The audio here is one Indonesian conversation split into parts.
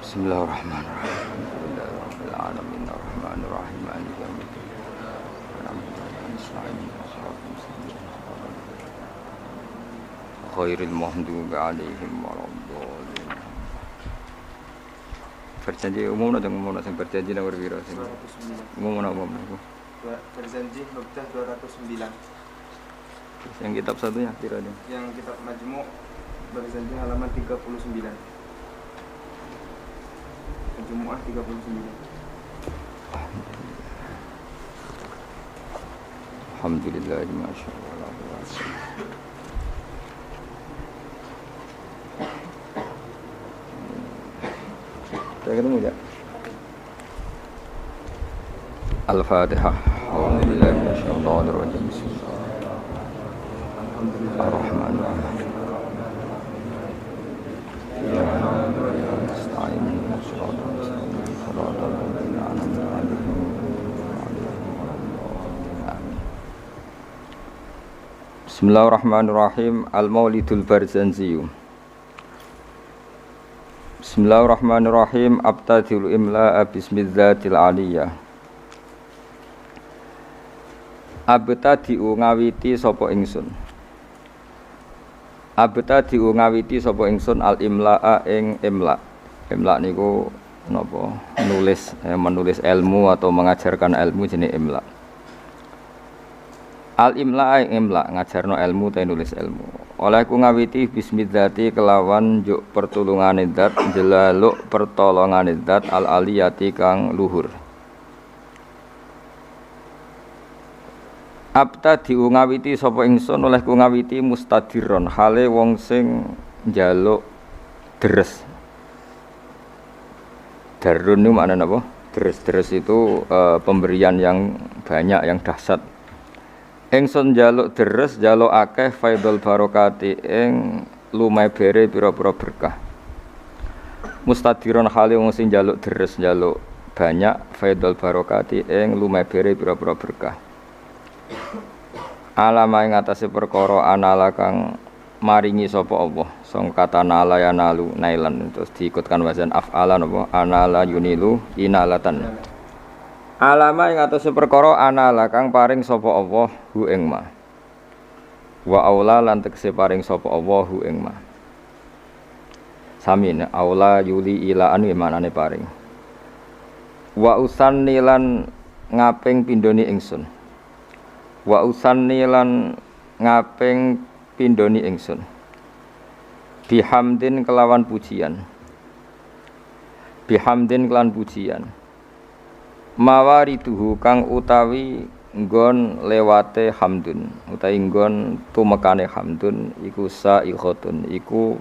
Bismillahirrahmanirrahim. Alhamdulillahirabbil alamin arrahmanir rahim maliki yaumiddin. Khairil maghdubi alaihim waladdallin. Berjanji umumna dengan umumna sing berjanji nang wira sing umumna umum. Berjanji Nuqdah 209. Yang kitab satunya kira-kira. Yang kitab Majmu' berjanji halaman 39. Jumu'ah 39. Alhamdulillah masyaallah. Kita ketemu ya. Al-Fatihah. Alhamdulillah masyaallah. Bismillahirrahmanirrahim. Bismillahirrahmanirrahim. Al-Maulidul Barzanzi. Bismillahirrahmanirrahim. Abtadil imla'a bismillatil aliyah. Abtadi'u ngawiti sapa ingsun. Abtadi'u ngawiti sapa ingsun al imla'a ing imla. Imla niku napa? Nulis, menulis ilmu atau mengajarkan ilmu jenis imla. Al-imla ing imla ngajarno ilmu ta nulis ilmu. Olehku ngawiti bismillati kelawan njuk pertulungane zat jelaluk pertolongane zat al-aliyati kang luhur. Abtadi ngawiti sapa ingsun olehku ngawiti mustadiron hale wong sing njaluk deres. Darun niku maknane apa? Deres itu pemberian yang banyak yang dahsyat. Ingsun njaluk deres njaluk akeh faidul barokati ing lumebere pira-pira berkah. Mustadiron hale wong sing njaluk deres njaluk banyak faidul barokati ing lumebere pira-pira berkah. Alama ing atase perkara anala kang maringi sapa Allah. Song kata nala ya nalu nailan terus diikutkan wazan af'ala napa anala yunilu inalatan. Alama ing atase perkara anala kang paring sapa Allah hu ing ma. Wa aula lan tegese paring sapa Allah hu ing ma. Sami aula yuli ilaan manane paring. Wa usanni lan ngaping pindhoni ingsun. Wa usanni lan ngaping pindhoni ingsun. Bihamdin kelawan pujian. Bihamdin kelan pujian. Mawariduhu kang utawi nggon lewate hamdun utawi nggon tumekane hamdun iku sa'iqatun iku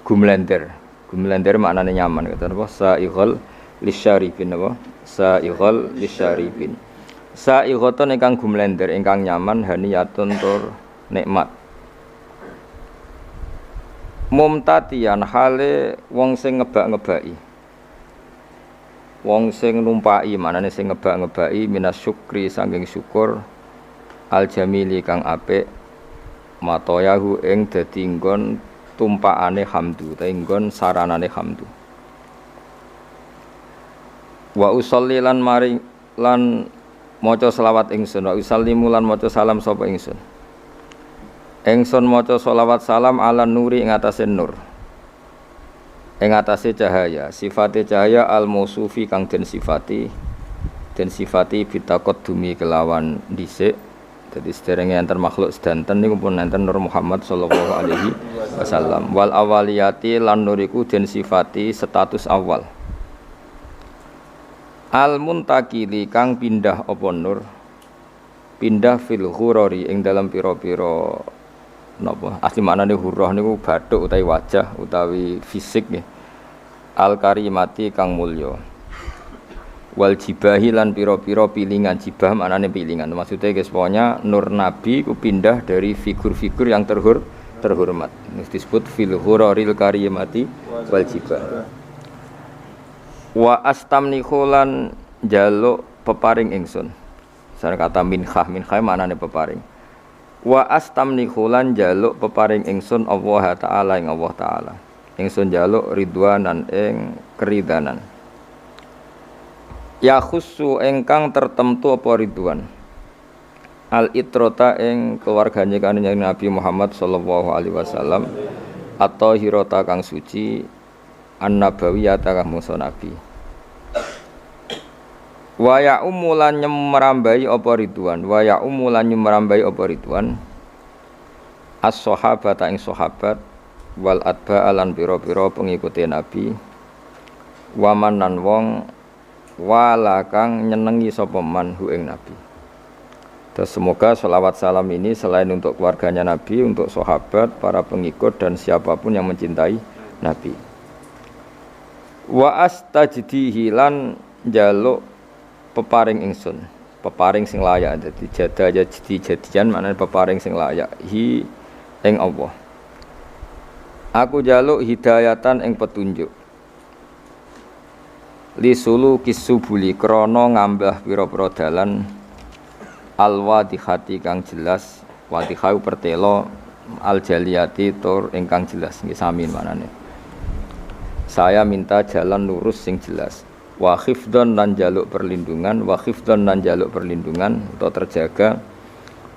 gumlender maknane nyaman kata apa sa'iqal lisyarifin apa sa'iqal lisyarifin sa'iqatun ingkang gumlender ingkang nyaman haniyatun tur nikmat mumtatian hale wong sing ngebak-ngebaki wong sing numpaki manane sing ngebak-ngebaki minas syukri saking syukur al jamili kang apik matoyahu ing dadi nggon tumpakane hamdu ta nggon saranane hamdu wa usolli lan mari lan maca selawat ingsun wa usallimu lan maca salam sapa ingsun maca selawat salam ala nuri ing atase nur ing atase cahaya sifate cahaya al-mausufi kang den sifati bitaqaddumi kelawan dhisik dadi sederenge enten makhluk sedanten niku pun enten Nur Muhammad sallallahu alaihi wasallam wal awaliyati lan nuriku den sifati status awal al-muntakili kang pindah apa nur pindah fil ghurari ing dalam pira-pira napa asli maknane hurrah niku bathuk utawi wajah utawi fisik nggih al karimati kang mulya wal jibahi lan pira-pira pilingan jibah maknane pilingan maksudnya guys pokoknya nur nabi ku pindah dari figur-figur yang terhormat ini disebut fil ghuraril karimati wal jibah wa astamnihu lan njaluk peparing ingsun sareng kata minhah maknane peparing wa astamnihu lan jaluk peparing ingsun Allah taala ing Allah taala ingsun njaluk ridwanan ing keridanan. Ya khussu ingkang tertentu apa ridwan. Al itrota ing keluargane kanjeng Nabi Muhammad sallallahu alaihi wasallam atau hirota kang suci an-nabawiyata kang musa nabi. Wa ya umulan nyemrambai apa ridwan, wa ya umulan nyemrambai apa ridwan. As-sahabata ing sahabat wal atba lan pira-pira pengikuti nabi. Waman nan wong wala kang nyenengi sapa man hu ing nabi. Dan semoga sholawat salam ini selain untuk keluarganya Nabi, untuk sahabat, para pengikut dan siapapun yang mencintai Nabi. Wa astajdihi lan njaluk peparing ingsun, peparing sing layak. Dadi jada jadian maknane peparing sing layak hi ing Allah. Aku njaluk hidayatan ing petunjuk. Li sulu kisubuli krana ngambah pira-pira dalan al-wadihati kang jelas, wadihau pertelo al-jaliyati tur ingkang jelas nggih sami manane. Saya minta jalan lurus sing jelas. Wa khifdon lan jaluk perlindungan, wa khifdon lan jaluk perlindungan atau terjaga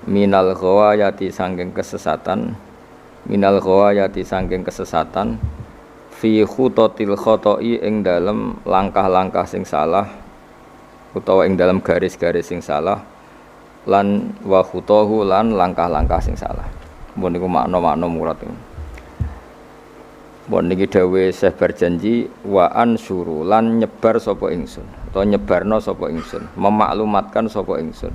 minal ghawayati sangking kesesatan, minal ghawayati sangking kesesatan fi khutatil khata'i ing dalem langkah-langkah sing salah utawa ing dalem garis-garis sing salah. Lan wa khutahu lan langkah-langkah sing salah. Mun niku makna-makna murad. Mun niki dawuh Syekh berjanji wa ansuru lan nyebar sapa ingsun utawa nyebarno sapa ingsun, memaklumatkan sapa ingsun.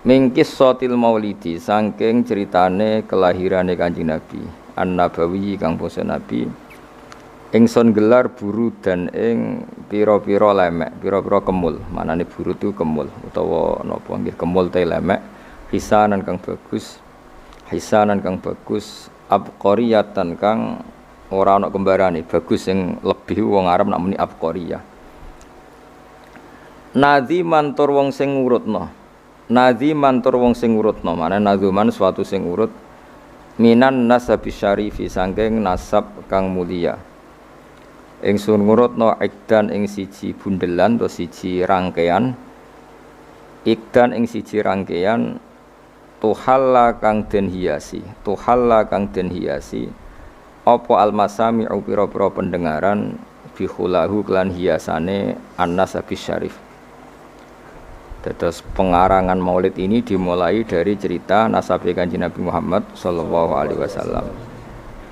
Mingkis sotil maulidi saking ceritane kelahirane Kanjeng Nabi, an-nabawi kang basa Nabi. Ingsun gelar buru dan ing pira-pira lemek, pira-pira kemul. Manane buru itu kemul utawa napa nggih kemul te lemek, hisanan kang bagus. Hisanan kang bagus, abqariyatan kang ora ana kembarane, bagus sing lebih wong Arab nak muni abqariyah. Nadhiman tur wong sing ngurutna. Nadhiman tur wong sing ngurutna, manane nadzuman suatu sing urut minan nasabi syarifi saking nasab kang mulia. Ingsun ngurutno ikdan ing siji bundelan atau siji rangkaian. Ikdan ing siji rangkaian tuhalla kang den hiasi, tuhalla kang den hiasi apa almasami'u pira-pira pendengaran bihulahu kelan hiasane an-nasabi syarif. Dados pengarangan maulid ini dimulai dari cerita nasabe Kanjeng Nabi Muhammad sallallahu alaihi wasallam.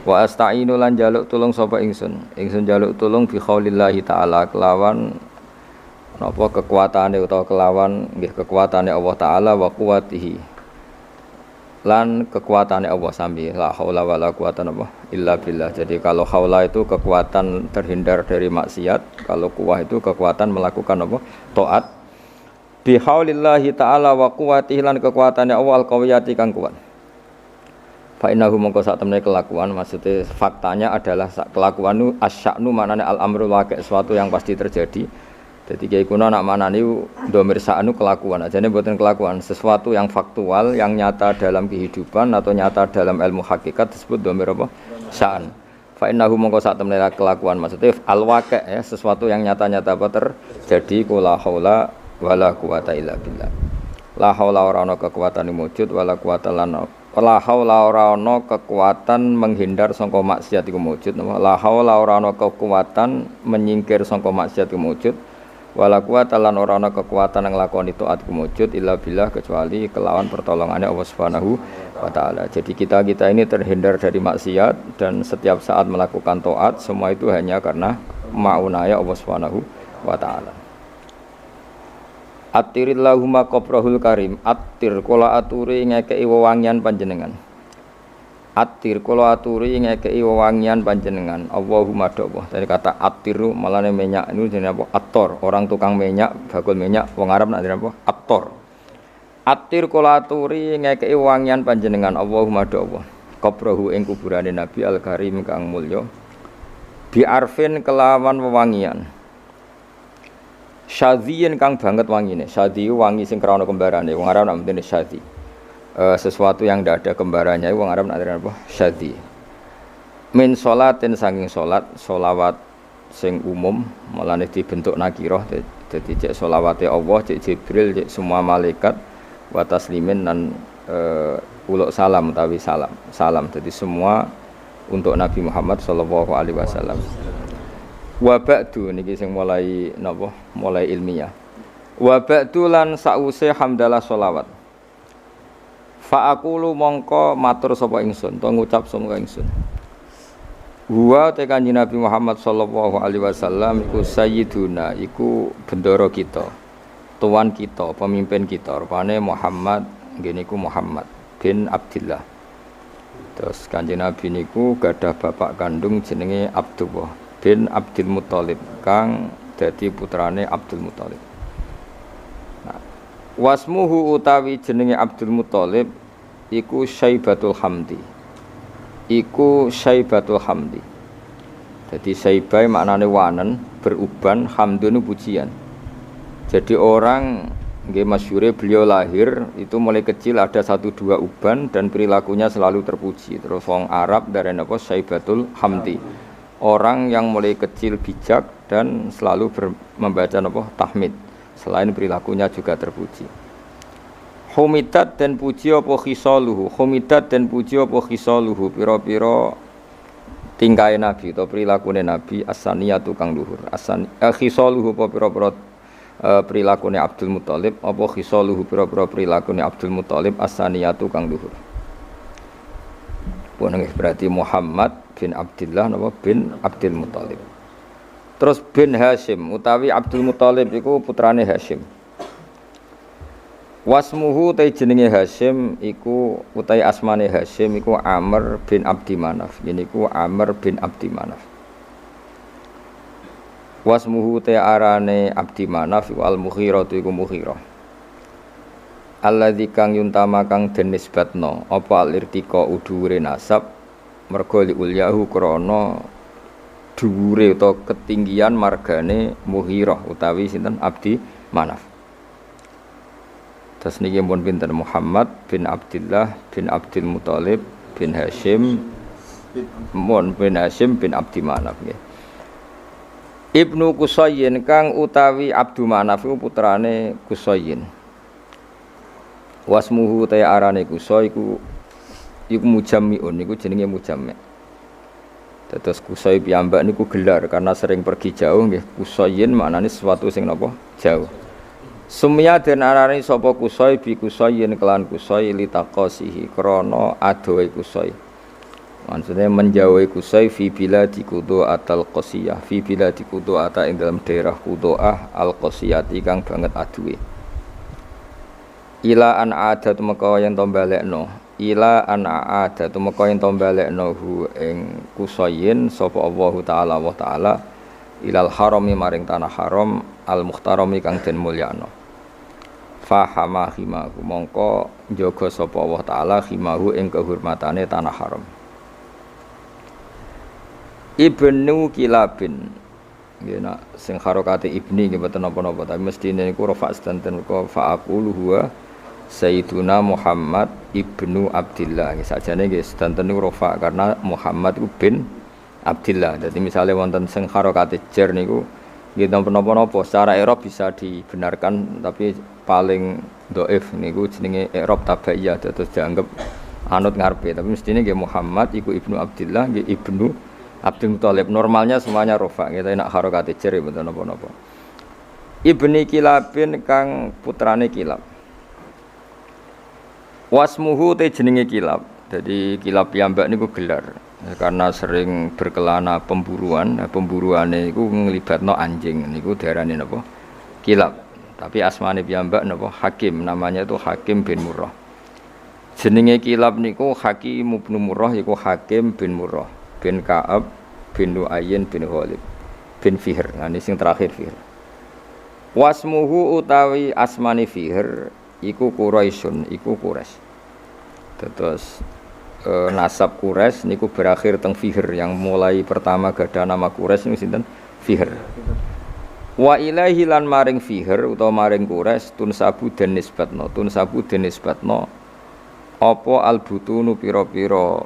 Wa asta'inu lan jaluk tulung sapa ingsun. Ingsun jaluk tulung bi khaulillahi taala kelawan napa kekuatane utawa kelawan nggih kekuatane Allah taala wa quwwatihi. Lan kekuatane Allah sami la haula wala quwata illa billah. Jadi kalau haula itu kekuatan terhindar dari maksiat, kalau quwwah itu kekuatan melakukan apa? Taat. Bi khaulillahi taala wa quwwatihi lan kekuatane Allah al-qawiyati kang kuat. Fa innahu mongko sak temene kelakuan, maksudnya faktanya adalah kelakuan nu asya'nu manane al-amru waqi' sesuatu yang pasti terjadi. Jadi kiai kuno nak manani dhamir sa'nu kelakuan, ajane mboten kelakuan, sesuatu yang faktual yang nyata dalam kehidupan atau nyata dalam ilmu hakikat disebut dhamir apa? Sa'an. Fa innahu mongko sak temene kelakuan, maksudnya al-waqi' ya, sesuatu yang nyata-nyata apa terjadi kula haula wala quwata illa billah. La haula ora ana kekuatan wujud wala quwata lan la haula ora ana kekuatan menghindar sangka maksiat iku wujud. La haula ora ana kekuatan menyingkir sangka maksiat iku wujud. Wala quwata lan ora ana kekuatan nglakoni taat iku wujud illa billah kecuali kelawan pertolongannya Allah Subhanahu wa taala. Jadi kita ini terhindar dari maksiat dan setiap saat melakukan taat semua itu hanya karena maunaya Allah Subhanahu wa taala. Attirillahumma qabrahul karim. Attir kula aturi ngekeki wewangian panjenengan. Attir kula aturi ngekeki wewangian panjenengan. Allahumma doa. Dari kata attiru malane minyak itu jenenge apa? Attor. Orang tukang minyak, bakul minyak wong Arab nak jenenge apa? Attor. Attir kula aturi ngekeki wewangian panjenengan. Allahumma doa. Qabrahu ing kuburane Nabi al-Karim kang mulya. Bi arfin kelawan wewangian. Syadhiyin kang banget wangine. Syadhi wangi sing krana kembarane. Wong Arab nak mendene syadhi. Sesuatu yang tidak ada kembarannya wong Arab nak apa? Syadhi. min sholatin saking salat sholawat sing umum mulane dibentuk nakirah dadi cek sholawate Allah cek Jibril cek semua malaikat wa taslimin dan uluk salam utawi salam jadi semua untuk Nabi Muhammad sallallahu alaihi wasallam. Wa ba'du niki sing mulai napa mulai ilmiah. Wa ba'du lan sause hamdalah sholawat. Fa aqulu mongko matur sapa ingsun to ngucap sapa ingsun. Huwa te Kanjeng Nabi Muhammad sallallahu alaihi wasallam iku sayyiduna iku bendoro kita. Tuan kita, pemimpin kita. Rupane Muhammad ngene iku Muhammad bin Abdullah. Terus Kanjeng Nabi niku gadah bapak kandung jenenge Abdullah bin Abdul Muthalib kang dadi putrane Abdul Muthalib. Nah, wasmuhu utawi jenenge Abdul Muthalib iku Syaibatul Hamdi. Iku Syaibatul Hamdi. Jadi Syaibai maknane wanen, beruban, hamdun pujian. Jadi orang nggih masyhure beliau lahir itu mulai kecil ada 1-2 uban dan perilakunya selalu terpuji. Terus wong Arab darane apa Syaibatul Hamdi. Orang yang mulai kecil bijak dan selalu membaca apa tahmid. Selain perilakunya juga terpuji. Humidat dan puji apa khisaluhu. Humidat dan puji apa khisaluhu. Pira-pira tingkahe Nabi atau perilakune Nabi as-saniyatu kang luhur. Khisaluhu apa pira-pira perilakune Abdul Muthalib apa khisaluhu pira-pira perilakune Abdul Muthalib as-saniyatu kang luhur. Pun berarti Muhammad bin Abdullah napa bin Abdul Muthalib. Terus bin Hashim utawi Abdul Muthalib iku putrane Hashim. Wasmuhu ta jenenge Hashim iku utai asmane Hashim iku Amr bin Abdi Manaf. Ini iku Amr bin Abdi Manaf. Wasmuhu ta arane Abdi Manaf iku Al-Mughirah iku Mughirah. Alladzi kang yuntama kang den nisbatno apa al-irtiqa udhure nasab mergo li ulyahu krana dhuwure utawa ketinggian margane Mughirah utawi sinten Abdi Manaf. Terus niki pun pinten Muhammad bin Abdullah bin Abdul Muthalib bin Hashim bin Hashim bin Abdi Manaf nggih. Ibnu Qusayyin kang utawi Abdu Manaf iku putrane Qusayyin. Wasmuhu ta arane Qusay iku mujammiun niku jenenge mujammi'. Terus Qusay piyambak niku gelar karena sering pergi jauh nggih. Qusayyin maknane sesuatu sing napa jauh. Sumya den arani sapa Qusay bi Qusayyin kelan Qusay litaqasihi krana adohe Qusay. Maksudnya menjauhi Qusay fi biladi Qudaa al-Qasiyah fi biladi Qudaa ing dalam daerah Qudaa al-Qasiyah kang banget aduwe. Ila an adat meka yen to balekno. Ila an adat meka yen to balekno hu ing Qusayyin sapa Allah taala ilal harami maring tanah haram al-mukhtarami kang den mulyana. Fahama khimahu mongko njaga sapa Allah taala khimahu ing kehormatane tanah haram. Ibnu Kilabin nggih nak sing harokate ibni nggih mboten napa-napa tapi mestine niku rafa sedanten kok fa'aqulu huwa Sayyiduna Muhammad ibnu Abdillah nggih sakjane nggih sedanten niku rafa karena Muhammad iku bin Abdillah. Jadi misalnya wonten sing harokate jar niku nggih napa-napa secara i'rab bisa dibenarkan tapi paling dhaif niku jenenge i'rab tabaiyah terus dianggap anut ngarepe tapi mestine nggih Muhammad iku ibnu Abdillah nggih ibnu Abdul Muthalib. Normalnya semuanya rafa kita nak harokate jar mboten napa-napa. Ibni Kilabin kang putrane Kilab. Wasmuhu te jenenge Kilab. Jadi Kilab piyambak niku gelar karena sering berkelana pemburuane iku nglibatno anjing niku diarani napa Kilab. Tapi asmane piyambak napa Hakim, namanya itu Hakim bin Murrah. Jenenge Kilab niku Hakim bin Murrah iku Hakim bin Murrah bin Ka'ab bin Lu'ayyin bin Ghalib bin Fihr. Nah ini sing terakhir Fihr. Wasmuhu utawi asmane Fihr iku Quraisyun, iku Quraisy. Terus nasab Quraisy niku berakhir teng Fihr yang mulai pertama gadah nama Quraisy niku sinten Fihr. Wa ilaihi lan maring Fihr utawa maring Quraisy tunsabu den nisbatno apa albutunu pira-pira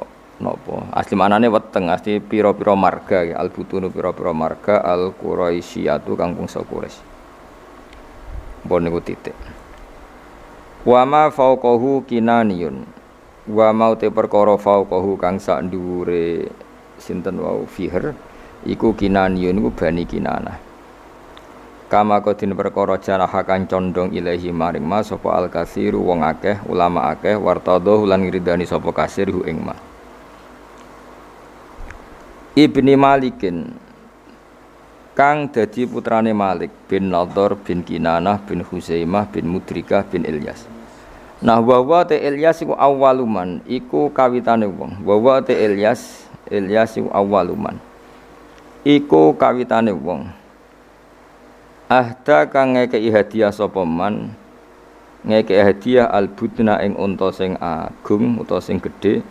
napa asli manane weteng asli pira-pira marga ya al-butunu pira-pira marga al-quraisyatu kang bangsa Quraisy pun niku titik wa ma fauqahu kinaniyun wa mau te perkara fauqahu kang sak dhuwure sinten wau fiher iku kinaniyun iku bani kinanah kama kodine perkara janaha kang condong ilahi maring ma sapa al-katsiru wong akeh ulama akeh wartadho lan ngridani sapa kasir hu ing ma Ibni Malikin kang dadi putrane Malik bin Nadhr bin Kinanah bin Huzaimah bin Mudrikah bin Ilyas. Nah wa te Ilyas iku awaluman iku kawitane wong. Wa te Ilyas iku awaluman. Iku kawitane wong. Ahda kang ngekeki hadiah sapa man ngekeki hadiah albudna ing unta sing agung utawa sing gedhe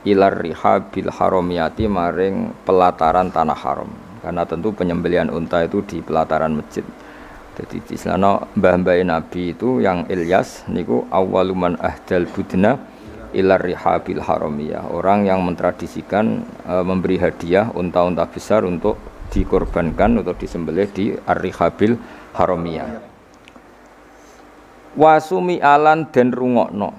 ilar rihabil haramiyati maring pelataran tanah haram karena tentu penyembelihan unta itu di pelataran masjid. Jadi di sana mbah-mbah Nabi itu yang Ilyas niku awaluman ahdal budna ilar rihabil haramiyah, orang yang mentradisikan memberi hadiah unta-unta besar untuk dikorbankan atau disembelih di ar-rihabil haramiyah. Wasumi alan den rungokno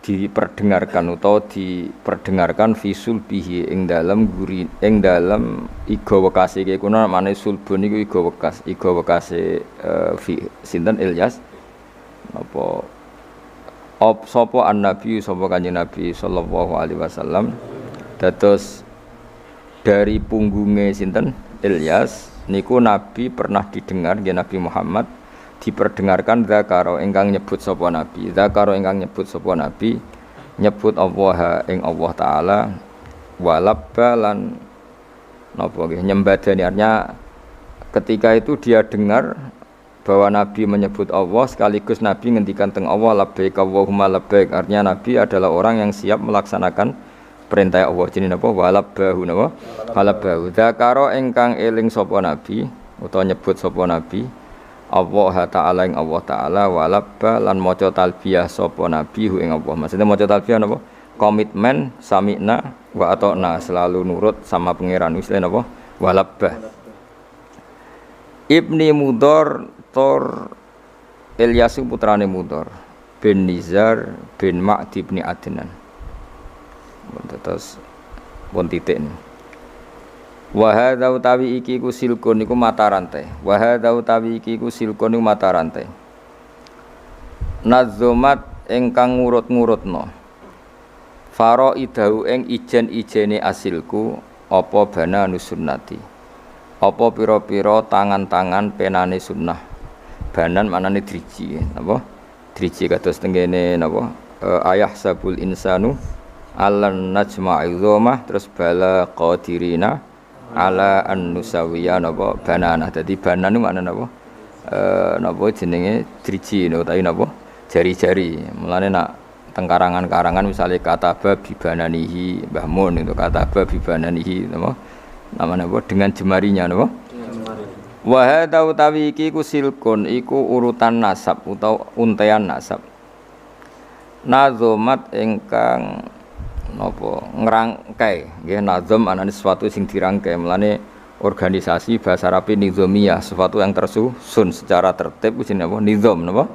diperdengarkan atau diperdengarkan visul bihi ing dalam guri ing dalam iga wekase iki kuna mane sulbun iku iga wekase sinten Ilyas napa sapa an-nabi sapa kanjeng Nabi sallallahu alaihi wasallam dados dari punggunge sinten Ilyas niku Nabi pernah didengar nggih Nabi Muhammad diperdengarkan zakaro ingkang nyebut sapa nabi nyebut Allah ing Allah taala walabbalan napa nggih nyembadani artinya ketika itu dia dengar bahwa nabi menyebut Allah sekaligus nabi ngendikan teng Allah labbaik Allahumma labbaik artinya nabi adalah orang yang siap melaksanakan perintah Allah jenenge napa walabbahu napa walabbahu zakaro ingkang eling sapa nabi utawa nyebut sapa nabi Allah Ta'ala ing Allah Ta'ala walabba lan maca talbiyah sapa nabi hu ing Allah. Maksudnya maca talbiyah napa? Komitmen sami'na wa ata'na, selalu nurut sama pangeran wis napa? Walabba. Ibni Mudhar Tor Ilyas putrane Mudhar bin Nizar bin Ma'di bin Adnan. Terus pun titik ini. Wa hadza utawi iki ku silkun niku mata rantai. Wa hadza utawi iki ku silkun niku mata rantai. Nazumat ingkang ngurut-ngurutno. Faraidahu ing ijen-ijene asilku apa bana nusunnati. Apa pira-pira tangan-tangan penane sunnah. Banan manane driji, napa? Driji kados tengene napa? Ayah sabul insanu alan najma'i dzamah terus bala qadirina ala an-nusawiyya napa banana. Dadi banan niku maknane napa? Napa jenenge driji utawi napa? Jari-jari. Mulane nak teng karangan-karangan misale kataba bi bananihi Mbah Mun itu kataba bi bananihi napa? Namane apa? Dengan jemarinya napa? Jemari. Wa hadza utawi iki ku silkun iku urutan nasab utawa untean nasab. Nazomat ingkang napa ngrangkai nggih nazam anane sesuatu sing dirangkai melane organisasi bahasa Arab nizamiyah sesuatu yang tersusun secara tertib jenenge apa nizam napa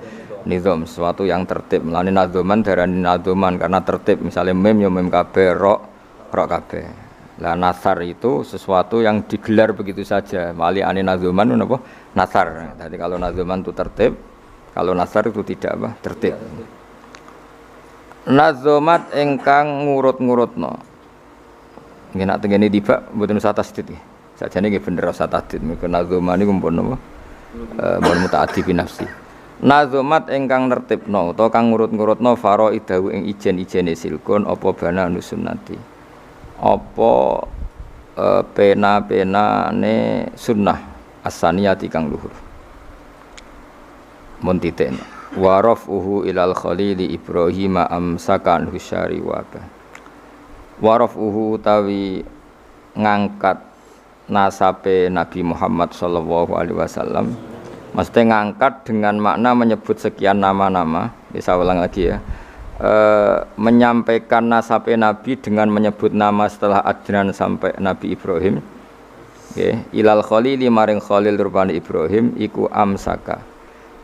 nizam sesuatu yang tertib melane nazaman darani nazaman karena tertib misalnya mem ya mem kabeh ro kabeh lah nasar itu sesuatu yang digelar begitu saja mali ane nazaman napa nasar jadi kalau nazaman itu tertib kalau nasar itu tidak apa tertib. Nazomat ingkang ngurut-ngurutno. Nggih nak tengene tiba mboten usah tasdid nggih. Sajane nggih bener usah tasdid mergo nazoman niku mpun napa? Mun mutaaddi bi nafsi. Nazomat ingkang nertibno utawa kang ngurut-ngurutno faraidahu ing ijen-ijene silkun apa bana nusunnati. Apa pena-penane sunnah as-saniyati kang luhur. Mun titik. Warafuhu ilal khalili Ibrahim amsakan husyari wabah. Warafuhu utawi ngangkat nasabe Nabi Muhammad sallallahu alaihi wasallam. Maksudnya ngangkat dengan makna menyebut sekian nama-nama. Bisa ulang lagi ya. menyampaikan nasab Nabi dengan menyebut nama setelah Adnan sampai Nabi Ibrahim. Nggih, ilal khalili maring khalil rupane Ibrahim iku amsaka.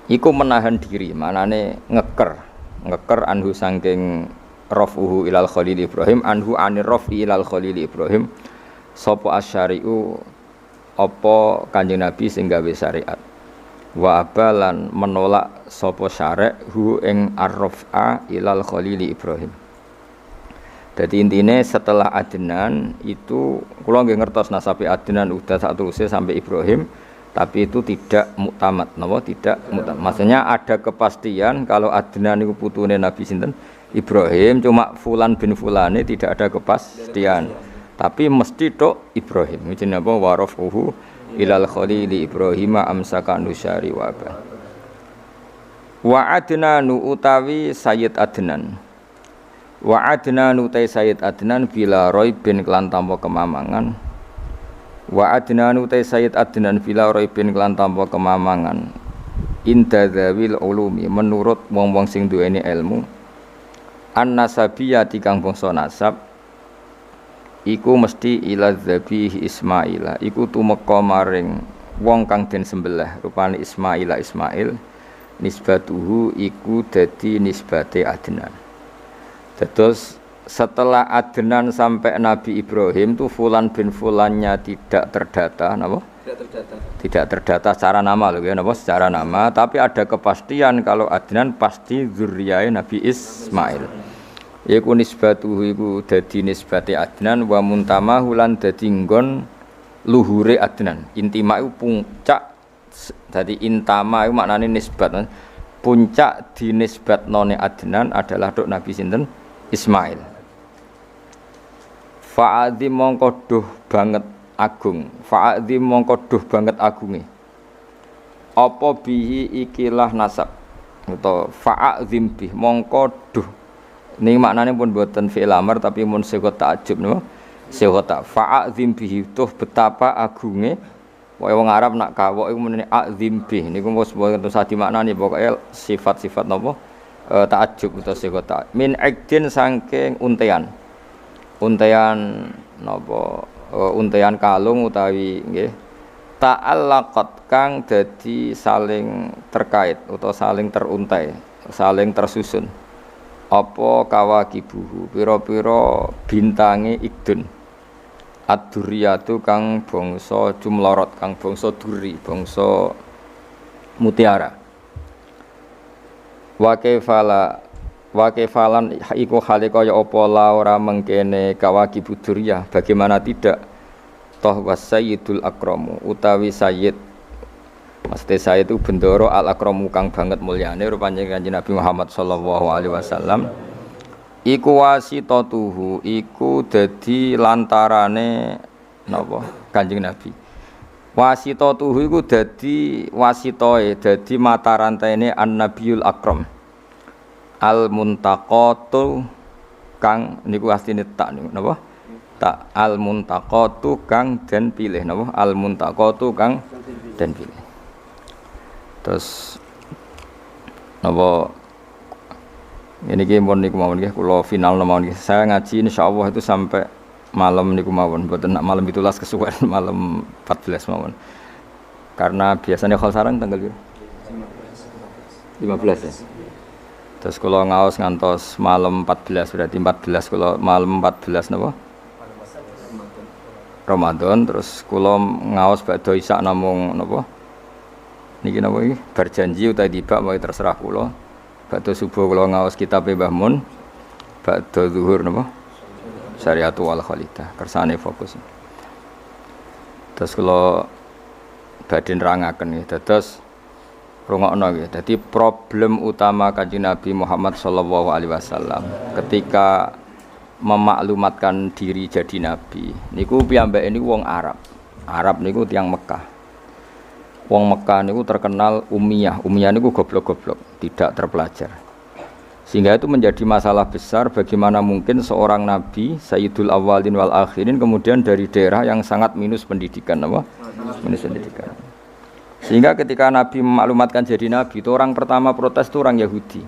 Iku menahan diri, manane ngeker anhu saking rafuhu ilal khalil Ibrahim anhu anir rafi ilal khalil Ibrahim sapa asyari'u apa Kanjeng Nabi sing gawe syariat wa abalan menolak sapa syarek hu ing arrafa ilal khalil Ibrahim. Jadi intinya setelah Adnan itu kula nggih ngertos nasabe Adnan udah sak terusé sampai Ibrahim, tapi itu tidak muktamad, napa tidak muktamad. Maksudnya ada kepastian kalau Adnan itu putune Nabi sinten Ibrahim, cuma fulan bin fulane tidak ada kepastian. Tapi mesti tok Ibrahim. Jenenge apa warafuhu ilal khalili Ibrahim amsaka nusyari wa ba. Wa Adnanu utawi Sayyid Adnan. Wa Adnanu utai Sayyid Adnan bila roibin kelan tanpa kemamangan. Wa Adnanu utai Sayyid Adnan bila roibin kelan tanpa kemamangan. Inda dzawil ulumi menurut wong-wong sing duweni ilmu. An-nasabiyati kang bangsa nasab iku mesti ila dzabih Ismaila iku tumeka maring wong kang den sembelih rupane Ismaila Ismail nisbatuhu iku dadi nisbate Adnan. Terus setelah Adnan sampai Nabi Ibrahim tuh fulan bin fulannya tidak terdata, napa? Tidak terdata secara nama loh ya, napa? Secara nama, tapi ada kepastian kalau Adnan pasti zuriyae Nabi Ismail. Iku nisbatuhu iku dadi nisbate Adnan wa muntamahu lan dadi nggon luhure Adnan. Intima iku puncak dadi intama iku maknane nisbat. Puncak dinisbatnone Adnan adalah dok Nabi sinten? Ismail. Fa'adzim mongko duh banget agung. Fa'adzim mongko duh banget agunge. Apa bihi ikilah nasab. Atau fa'adzim bih mongko duh. Ini maknanya pun buatan fi'il amr tapi mun sighah ta'jub napa? Sighah ta. Fa'adzim bihi tuh betapa agunge. Wae wong Arab nak kawok iku menene adzim bih. Niku wis boten sadi maknane pokoke sifat-sifat napa? Ta'ajub utawa sighah ta min ikdin saking untean napa untean kalung utawi nggih ta'allaqat kang dadi saling terkait utawa saling teruntai saling tersusun apa kawakibuhu pira-pira bintange ikdun ad-durriyatu kang bangsa jumlorot kang bangsa duri bangsa mutiara. Wa kaifalan iku hale kaya apa la ora mengkene kawaki buduriyah bagaimana tidak toh wasayyidul akramu utawi sayyid mesti sayyid itu bendoro al akramu kang banget mulyane rupane Kanjeng Nabi Muhammad sallallahu alaihi wasallam iku wasitatuhu iku dadi lantarane napa Kanjeng Nabi. Wasitatuhu iku dadi wasitoe dadi mata rantaine an-nabiyul akram al-muntaqatu kang niku asline tak niku napa tak al-muntaqatu kang den pilih napa al-muntaqatu kang den pilih. Terus napa ini ki mun niku mawon nggih kula final mawon nggih. Saya ngaji insyaallah itu sampai malam niku mawon, mboten nak malam 17 kesuwen malam 14 mawon. Karena biasanya khol sarang tanggal piro? 15 ya. Terus kula ngaos ngantos malam 14 berarti 14 kula malam 14 napa? Ramadan terus kula ngaos badhe isak namung napa? Niki napa iki? Berjanji utawa tiba wae terserah kula. Badhe subuh kula ngaos kitab Mbah Mun. Badhe zuhur napa? Syariatu wal khalidah kersane fokus. Terus kula badhe nerangaken nggih. Dados rungokno nggih. Dadi problem utama Kanjeng Nabi Muhammad sallallahu alaihi wasallam ketika memaklumatkan diri jadi nabi niku piyambake niku wong Arab. Arab niku tiyang Mekah. Wong Mekah niku terkenal ummiyah. Ummiyah niku goblok-goblok, tidak terpelajar. Sehingga itu menjadi masalah besar bagaimana mungkin seorang nabi Sayyidul Awwalin wal Akhirin kemudian dari daerah yang sangat minus pendidikan apa? Minus pendidikan. Sehingga ketika Nabi memaklumatkan jadi nabi itu orang pertama protes itu orang Yahudi.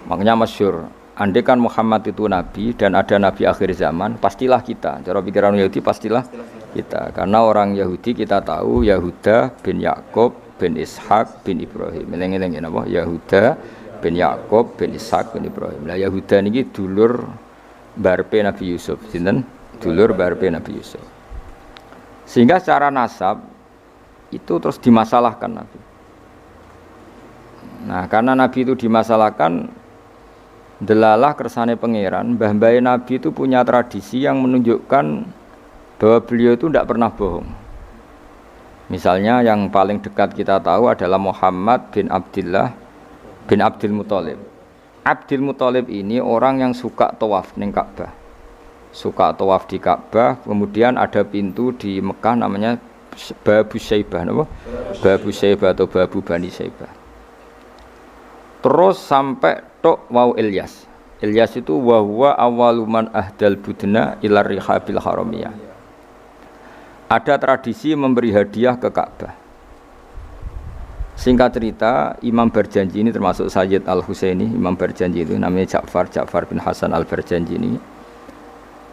Makanya masyhur, andai kan Muhammad itu nabi dan ada nabi akhir zaman, pastilah kita. Cara pikiran Yahudi pastilah kita. Karena orang Yahudi kita tahu Yahuda bin Yakub bin Ishak bin Ibrahim. Eling-eling napa? Yahuda bin Yakub bin Ishak bin Ibrahim. Lah Yahuda niki dulur barpe Nabi Yusuf. Sinten? Dulur barpe Nabi Yusuf. Sehingga secara nasab itu terus dimasalahkan Nabi. Nah, karena Nabi itu dimasalahkan, delalah kersane pangeran, mbah-mbah Nabi itu punya tradisi yang menunjukkan bahwa beliau itu tidak pernah bohong. Misalnya yang paling dekat kita tahu adalah Muhammad bin Abdullah bin Abdul Muthalib. Abdul Muthalib ini orang yang suka tawaf ning Ka'bah. Suka tawaf di Ka'bah, kemudian ada pintu di Mekah namanya Babu Syaibah, napa? Babu Syaibah atau Babu Bani Syaibah. Terus sampai tok wau Ilyas. Ilyas itu wa huwa awwaluman ahdal budna ila rihabil haramiyah. Ada tradisi memberi hadiah ke Ka'bah. Singkat cerita, Imam Barjanji ini termasuk Sayyid Al-Husaini, Imam Barjanji itu namanya Ja'far bin Hasan Al-Barjanji ini.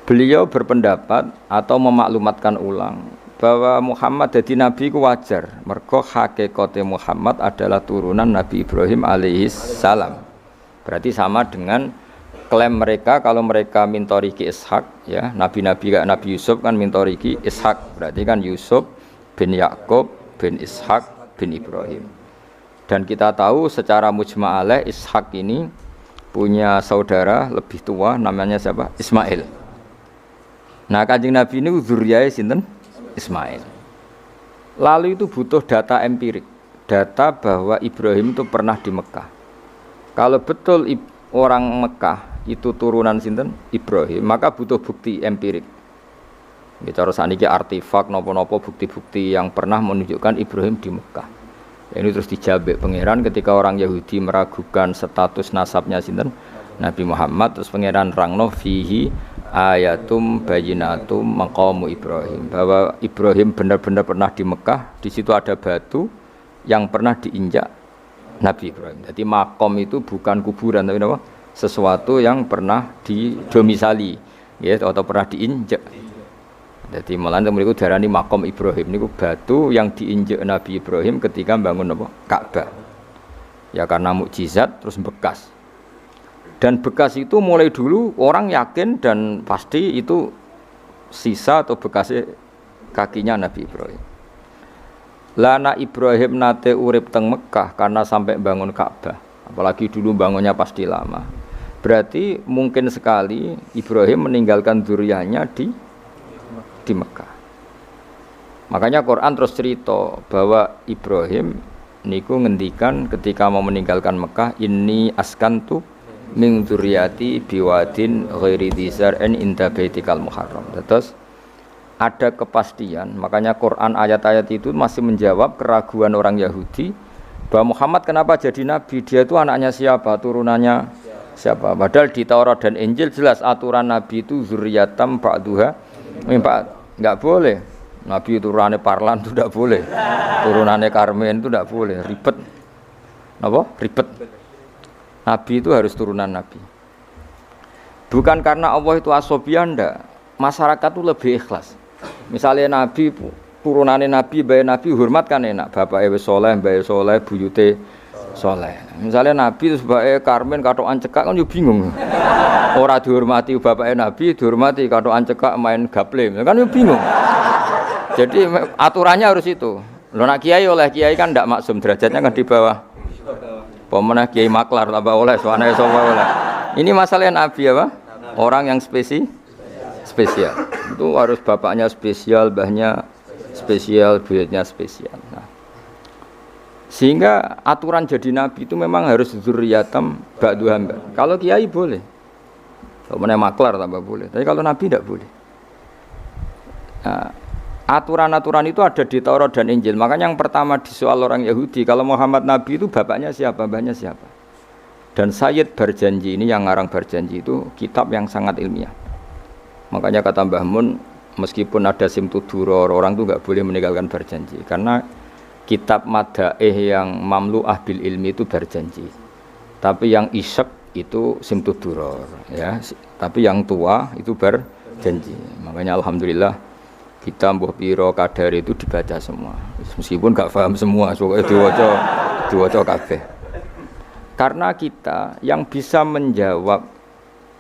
Beliau berpendapat atau memaklumatkan ulang bahwa Muhammad jadi nabi ku wajar. Mergo hakikate Muhammad adalah turunan Nabi Ibrahim alaihis salam. Berarti sama dengan klaim mereka kalau mereka mintoriki Ishak, ya, nabi-nabi kayak Nabi Yusuf kan mintoriki Ishak. Berarti kan Yusuf bin Yakub bin Ishak bin Ibrahim. Dan kita tahu secara mujma' alaih Ishak ini punya saudara lebih tua namanya siapa? Ismail. Nah, Kanjeng Nabi ini zuriyae sinten? Ismail. Lalu itu butuh data empirik, data bahwa Ibrahim itu pernah di Mekah. Kalau betul orang Mekah itu turunan sinten? Ibrahim, maka butuh bukti empirik. Bicara saniki artefak nopo-nopo bukti-bukti yang pernah menunjukkan Ibrahim di Mekah. Ini terus dijabek pangeran ketika orang Yahudi meragukan status nasabnya sinten? Nabi Muhammad, terus pangeran rangno fihi ayatum bayinatum maqamu Ibrahim, bahwa Ibrahim benar-benar pernah di Mekah. Di situ ada batu yang pernah diinjak Nabi Ibrahim. Jadi makom itu bukan kuburan tapi apa? Sesuatu yang pernah didomisali, ya, atau pernah diinjak. Jadi malah mereka darani makom Ibrahim niku batu yang diinjak Nabi Ibrahim ketika bangun apa? Ka'bah. Ya karena mukjizat terus bekas. Dan bekas itu mulai dulu orang yakin dan pasti itu sisa atau bekasnya kakinya Nabi Ibrahim. Lana Ibrahim nate urip teng Mekah karena sampai bangun Ka'bah. Apalagi dulu bangunnya pasti lama. Berarti mungkin sekali Ibrahim meninggalkan zuriyahnya di Mekah. Makanya Quran terus cerita bahwa Ibrahim niku ngendikan ketika mau meninggalkan Mekah, inni askantu min dzurriyyati biwadin ghairi dzar'in inda baitikal muharram. Terus ada kepastian, makanya Quran ayat-ayat itu masih menjawab keraguan orang Yahudi bahwa Muhammad kenapa jadi nabi, dia itu anaknya siapa, turunannya siapa. Padahal di Taurat dan Injil jelas aturan nabi itu zurriyatam ba'duha min ba'd. Enggak boleh nabi turunannya Parlan itu tidak boleh, turunannya Karmen itu tidak boleh, ribet. Apa? Ribet. Nabi itu harus turunan Nabi. Bukan karena Allah itu asobiyah, ndak. Masyarakat itu lebih ikhlas. Misalnya Nabi, turunannya Nabi, bayi Nabi, hormat kan enak. Bapak ewe soleh, bayi soleh, buyute soleh. Misalnya Nabi terus bayi Karmen, katokan cekak kan juga bingung. Orang dihormati bapak Nabi, dihormati katokan cekak main gaple, kan juga bingung. Jadi aturannya harus itu. Lo nak kiai oleh kiai kan ndak maksum, derajatnya kan di bawah. Pemenang kiai maklar tambah oleh, soalnya oleh. Ini masalah Nabi apa? Orang yang spesial. Itu harus bapaknya spesial, mbahnya spesial, buyutnya spesial. Nah, sehingga aturan jadi Nabi itu memang harus dzurriyatam ba'du hamba. Kalau kiai boleh, pemenang maklar tambah boleh. Tapi kalau Nabi tidak boleh. Nah, aturan-aturan itu ada di Taurat dan Injil. Makanya yang pertama di soal orang Yahudi, kalau Muhammad Nabi itu bapaknya siapa, mbahnya siapa. Dan Sayyid Barjanji ini yang ngarang Barjanji itu kitab yang sangat ilmiah. Makanya kata Mbah Mun, meskipun ada simtuduror, orang itu enggak boleh meninggalkan Barjanji. Karena kitab madaih yang mamlu'ah bil ilmi itu Barjanji. Tapi yang isyek itu simtud duror ya. Tapi yang tua itu berjanji. Makanya alhamdulillah kita mbuh piro kadar itu dibaca semua. Meskipun gak paham semua, soalnya diwaca kabeh. Karena kita yang bisa menjawab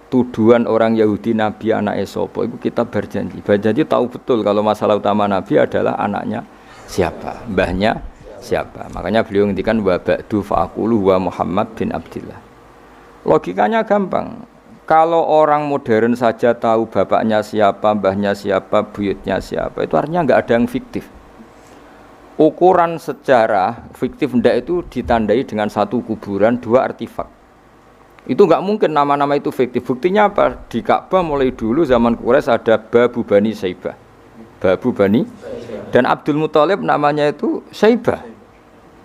tuduhan orang Yahudi Nabi anaknya sapa itu kita berjanji. Berjanji tahu betul kalau masalah utama Nabi adalah anaknya siapa, mbahnya siapa. Makanya beliau ngendikan wa ba'du fa'aqulu wa Muhammad bin Abdillah. Logikanya gampang. Kalau orang modern saja tahu bapaknya siapa, mbahnya siapa, buyutnya siapa, itu artinya enggak ada yang fiktif. Ukuran sejarah fiktif ndak itu ditandai dengan satu kuburan, dua artefak. Itu enggak mungkin nama-nama itu fiktif. Buktinya apa? Di Ka'bah mulai dulu zaman Quraisy ada Babu Bani Saibah. Babu Bani dan Abdul Muthalib namanya itu Saibah.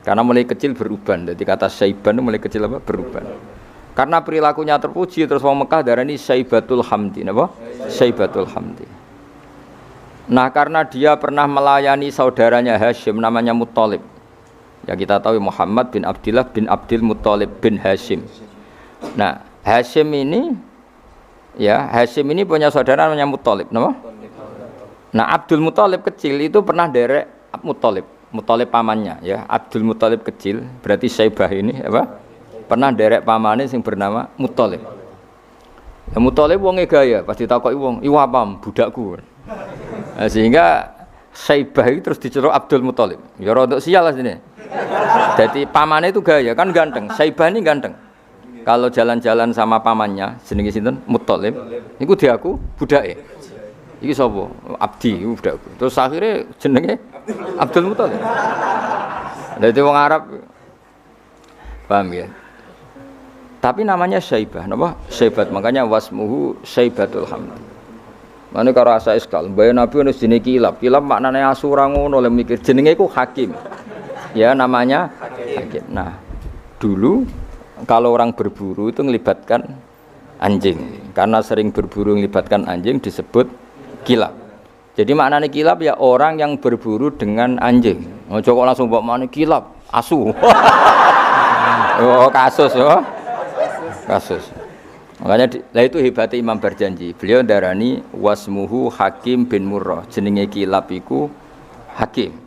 Karena mulai kecil beruban. Jadi kata Saibah itu mulai kecil apa? Beruban. Karena perilakunya terpuji terus wong Mekah darani Saibatul Hamdi, napa? Saibatul Hamdi. Nah, karena dia pernah melayani saudaranya Hashim namanya Muthalib. Ya kita tahu Muhammad bin Abdillah bin Abdul Muthalib bin Hashim. Nah, Hashim ini punya saudara namanya Muthalib, napa? Nah, Abdul Muthalib kecil itu pernah derek Muthalib pamannya ya. Abdul Muthalib kecil berarti Saibah ini apa? Pernah derek pamane sing bernama Muthalib. Ya Muthalib wonge gaya, pas ditakoki wong, "Iwa pam budakku." Nah, sehingga Saibah itu terus diceluk Abdul Muthalib. Ya rodok sial lah sini. Jadi pamannya itu gaya, kan ganteng. Saibah ini ganteng. Kalau jalan-jalan sama pamannya, jenenge sinten? Muthalib. Iku diaku budake. Iki sapa? Abdi, iku budakku. Terus akhirnya jenenge Abdul Muthalib. Dadi wong Arab paham ya? Tapi namanya Saibah, napa? Saibat, makanya wasmuhu Saibatul Hamdi. Mane karo asa iskal, mbaya Nabi ono jenenge Kilab. Kilab maknane asu ora ngono le mikir jenenge iku Hakim. Ya namanya Hakim. Nah, dulu kalau orang berburu itu melibatkan anjing. Karena sering berburu melibatkan anjing disebut Kilab. Jadi maknane Kilab ya orang yang berburu dengan anjing. Ojo kok langsung mbok maknane Kilab, asu. Oh, kasus yo. Kasus. Makanya itu hebatnya Imam Berjanji. Beliau darani wasmuhu Hakim bin Murrah. Jenenge Kilab iku Hakim.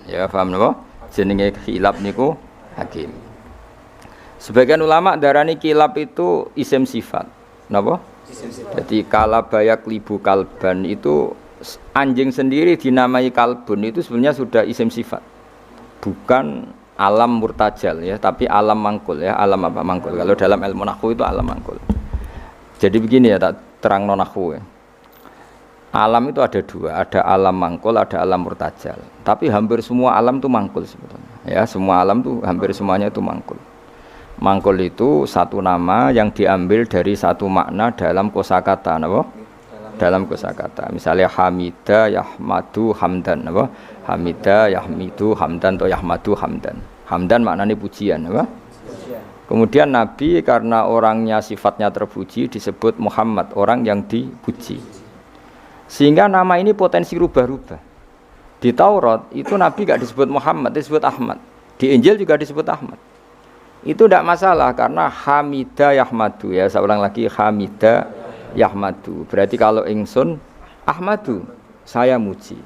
Ya paham napa? Jenenge Kilab niku Hakim. Sebagian ulama darani Kilab itu isim sifat. Napa? Jadi kalabayak libu kalban itu anjing sendiri dinamai kalbun itu sebenarnya sudah isim sifat. Bukan alam murtajal ya, tapi alam mangkul ya. Alam apa mangkul? Kalau dalam ilmu nahwu itu alam mangkul. Jadi begini ya, tak terang nahwu ya. Alam itu ada dua, ada alam mangkul, ada alam murtajal. Tapi hampir semua alam itu mangkul sebetulnya. Ya, semua alam itu hampir semuanya itu mangkul. Mangkul itu satu nama yang diambil dari satu makna dalam kosakata, napa? Dalam kosakata. Misalnya Hamida, Yahmadu, Hamdan, napa? Hamida, Yahmidu, Hamdan atau Yahmadu, Hamdan. Hamdan maknanya pujian, apa? Kemudian Nabi karena orangnya sifatnya terpuji disebut Muhammad, orang yang dipuji. Sehingga nama ini potensi rubah-rubah. Di Taurat itu Nabi gak disebut Muhammad, disebut Ahmad. Di Injil juga disebut Ahmad. Itu tidak masalah karena Hamida Yahmadu ya. Saya ulang lagi Hamida Yahmadu. Berarti kalau ingsun Ahmadu, saya muji.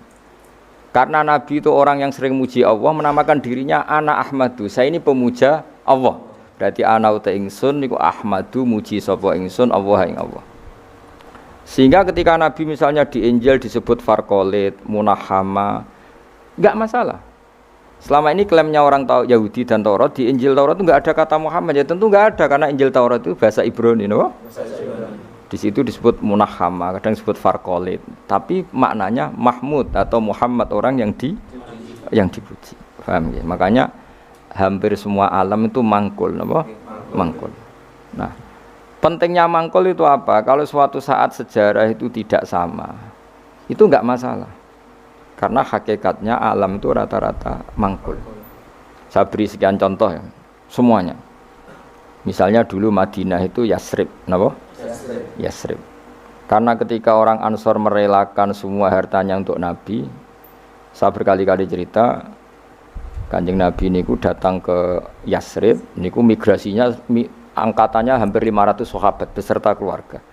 Karena Nabi itu orang yang sering muji Allah, menamakan dirinya ana Ahmadu. Saya ini pemuja Allah. Berarti ana uta ingsun niku Ahmadu muji sapa ingsun Allah ing Allah. Sehingga ketika Nabi misalnya di Injil disebut Farqalit, Munahama, enggak masalah. Selama ini klaimnya orang Yahudi dan Taurat, di Injil Taurat itu enggak ada kata Muhammad. Ya tentu enggak ada karena Injil Taurat itu bahasa Ibrani, no? Di situ disebut Munahama, kadang disebut Farqalit, tapi maknanya Mahmud atau Muhammad, orang yang dipuji. Paham ya? Makanya hampir semua alam itu mangkul, apa? Mangkul. Nah, pentingnya mangkul itu apa? Kalau suatu saat sejarah itu tidak sama, itu enggak masalah. Karena hakikatnya alam itu rata-rata mangkul. Saya beri sekian contoh ya, semuanya. Misalnya dulu Madinah itu Yasrib, kenapa? Yasrib. Karena ketika orang Ansor merelakan semua hartanya untuk Nabi, saya berkali-kali cerita, Kanjeng Nabi niku datang ke Yasrib, niku migrasinya angkatannya hampir 500 sahabat beserta keluarga.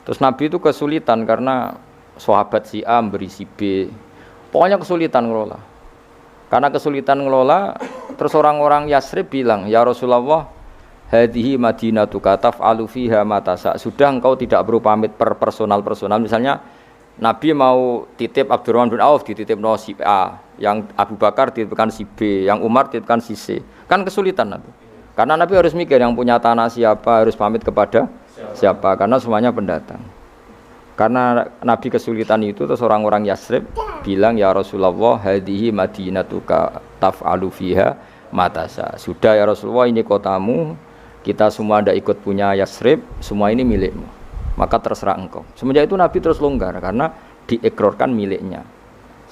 Terus Nabi itu kesulitan karena sahabat si A memberi si B. Pokoknya kesulitan ngelola. Karena kesulitan ngelola, terus orang-orang Yasrib bilang, "Ya Rasulullah, hadhihi madinatuka taf'alu fiha ma tasa." Sudah engkau tidak perlu pamit per personal. Misalnya Nabi mau titip Abdurrahman bin Auf dititip si A, yang Abu Bakar dititipkan si B, yang Umar dititipkan si C. Kan kesulitan Nabi. Karena Nabi harus mikir yang punya tanah siapa, harus pamit kepada siapa, karena semuanya pendatang. Karena Nabi kesulitan itu, terus orang-orang Yasrib bilang, "Ya Rasulullah, hadhihi madinatuka taf'alu fiha ma tasa." Sudah ya Rasulullah, ini kotamu, kita semua ada ikut punya Yasrib, semua ini milikmu. Maka terserah engkau. Semenjak itu Nabi terus longgar karena diekrorkan miliknya.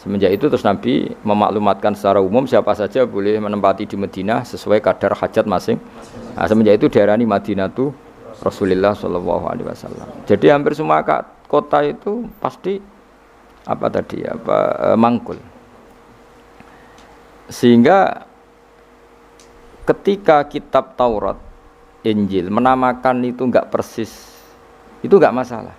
Semenjak itu terus Nabi memaklumatkan secara umum siapa saja boleh menempati di Madinah sesuai kadar hajat masing. Nah, semenjak itu diarani Madinatu Rasulullah sallallahu alaihi wasallam. Jadi hampir semua kota itu pasti mangkul. Sehingga ketika kitab Taurat, Injil menamakan itu enggak persis, itu enggak masalah.